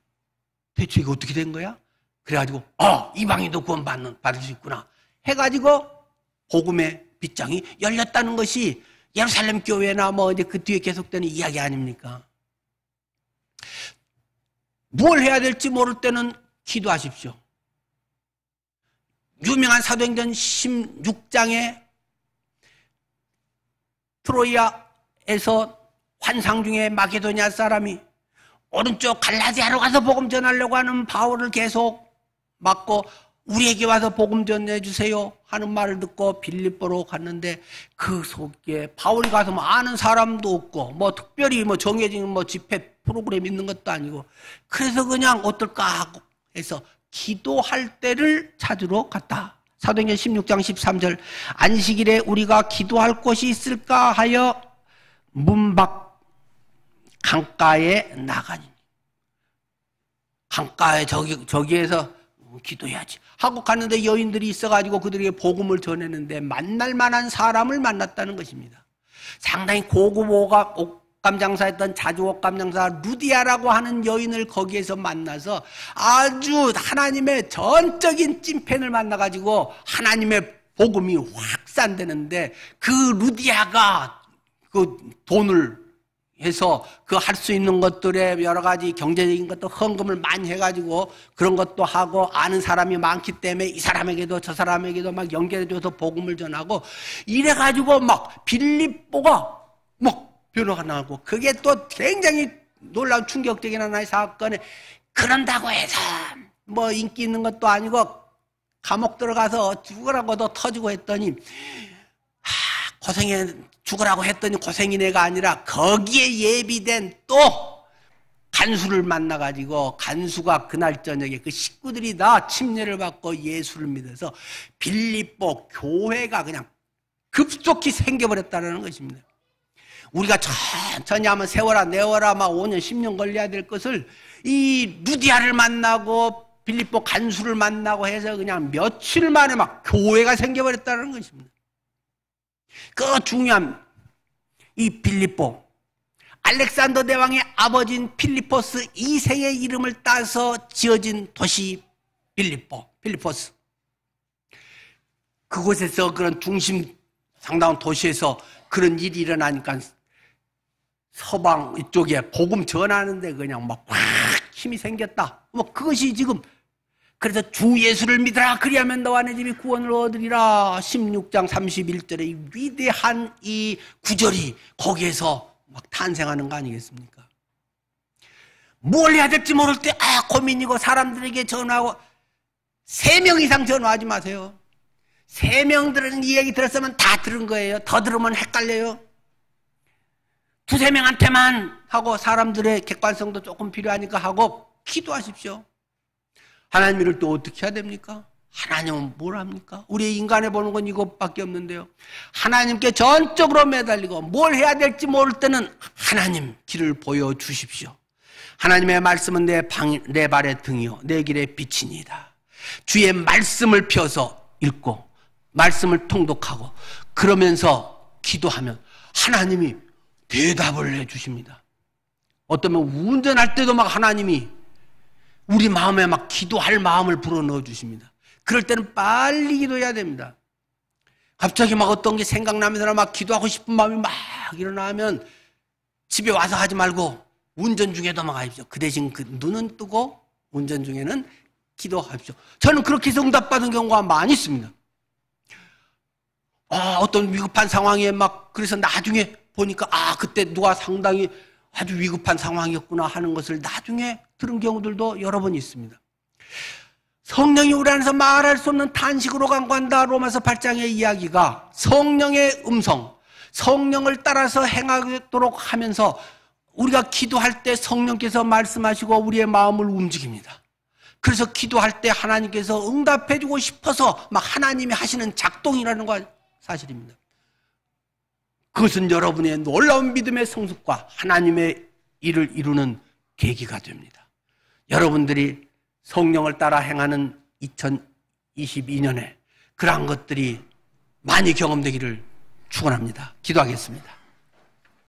대체 이거 어떻게 된 거야? 그래가지고 이방인도 구원 받을 수 있구나 해가지고 복음의 빗장이 열렸다는 것이 예루살렘 교회나 뭐 이제 그 뒤에 계속되는 이야기 아닙니까? 뭘 해야 될지 모를 때는 기도하십시오. 유명한 사도행전 16장에 트로이아에서 환상 중에 마게도냐 사람이 오른쪽 갈라디아로 가서 복음 전하려고 하는 바울을 계속 막고 우리에게 와서 복음 전해주세요 하는 말을 듣고 빌립보로 갔는데 그 속에 바울이 가서 뭐 아는 사람도 없고 뭐 특별히 뭐 정해진 뭐 집회 프로그램 있는 것도 아니고 그래서 그냥 어떨까 하고 해서 기도할 때를 찾으러 갔다. 사도행전 16장 13절 안식일에 우리가 기도할 곳이 있을까 하여 문밖 강가에 나가니 강가에 저기에서 기도해야지 하고 갔는데 여인들이 있어가지고 그들에게 복음을 전했는데 만날 만한 사람을 만났다는 것입니다. 상당히 고급 옷감 장사했던 자주 옷감 장사 루디아라고 하는 여인을 거기에서 만나서 아주 하나님의 전적인 찐팬을 만나가지고 하나님의 복음이 확산되는데 그 루디아가 그 돈을 해서 그 할 수 있는 것들에 여러 가지 경제적인 것도 헌금을 많이 해가지고 그런 것도 하고 아는 사람이 많기 때문에 이 사람에게도 저 사람에게도 막 연결해줘서 복음을 전하고 이래가지고 막 빌립보가 막 변화가 나고 그게 또 굉장히 놀라운 충격적인 하나의 사건에 그런다고 해서 뭐 인기 있는 것도 아니고 감옥 들어가서 죽으라고도 터지고 했더니 죽으라고 했더니 고생이네가 아니라 거기에 예비된 또 간수를 만나가지고 간수가 그날 저녁에 그 식구들이 다 침례를 받고 예수를 믿어서 빌립보 교회가 그냥 급속히 생겨버렸다는 것입니다. 우리가 천천히 하면 세워라 내워라 막 5년 10년 걸려야 될 것을 이 루디아를 만나고 빌립보 간수를 만나고 해서 그냥 며칠 만에 막 교회가 생겨버렸다는 것입니다. 그 중요한 이 빌립보 알렉산더 대왕의 아버지인 필리포스 2세의 이름을 따서 지어진 도시 필리포스 그곳에서 그런 중심 상당한 도시에서 그런 일이 일어나니까 서방 이쪽에 복음 전하는데 그냥 막 확 힘이 생겼다. 뭐 그것이 지금 그래서 주 예수를 믿으라 그리하면 너와 내 집이 구원을 얻으리라 16장 31절의 이 위대한 이 구절이 거기에서 막 탄생하는 거 아니겠습니까? 뭘 해야 될지 모를 때 고민이고 사람들에게 전화하고 3명 이상 전화하지 마세요. 3명들은 이 얘기 들었으면 다 들은 거예요. 더 들으면 헷갈려요. 2-3명한테만 하고 사람들의 객관성도 조금 필요하니까 하고 기도하십시오. 하나님을 또 어떻게 해야 됩니까? 하나님은 뭘 합니까? 우리 인간에 보는 건 이것밖에 없는데요. 하나님께 전적으로 매달리고 뭘 해야 될지 모를 때는 하나님 길을 보여주십시오. 하나님의 말씀은 내 발의 등이요 내 길의 빛이니이다. 주의 말씀을 펴서 읽고 말씀을 통독하고 그러면서 기도하면 하나님이 대답을 해주십니다. 어쩌면 운전할 때도 막 하나님이 우리 마음에 막 기도할 마음을 불어넣어 주십니다. 그럴 때는 빨리 기도해야 됩니다. 갑자기 막 어떤 게 생각나면서 막 기도하고 싶은 마음이 막 일어나면 집에 와서 하지 말고 운전 중에도 막 하십시오. 그 대신 그 눈은 뜨고 운전 중에는 기도하십시오. 저는 그렇게 해서 응답받은 경우가 많이 있습니다. 어떤 위급한 상황에 막 그래서 나중에 보니까 그때 누가 상당히 아주 위급한 상황이었구나 하는 것을 나중에 들은 경우들도 여러 번 있습니다. 성령이 우리 안에서 말할 수 없는 탄식으로 간구한다. 로마서 8장의 이야기가 성령의 음성, 성령을 따라서 행하도록 하면서 우리가 기도할 때 성령께서 말씀하시고 우리의 마음을 움직입니다. 그래서 기도할 때 하나님께서 응답해 주고 싶어서 막 하나님이 하시는 작동이라는 거 사실입니다. 그것은 여러분의 놀라운 믿음의 성숙과 하나님의 일을 이루는 계기가 됩니다. 여러분들이 성령을 따라 행하는 2022년에 그러한 것들이 많이 경험되기를 축원합니다. 기도하겠습니다.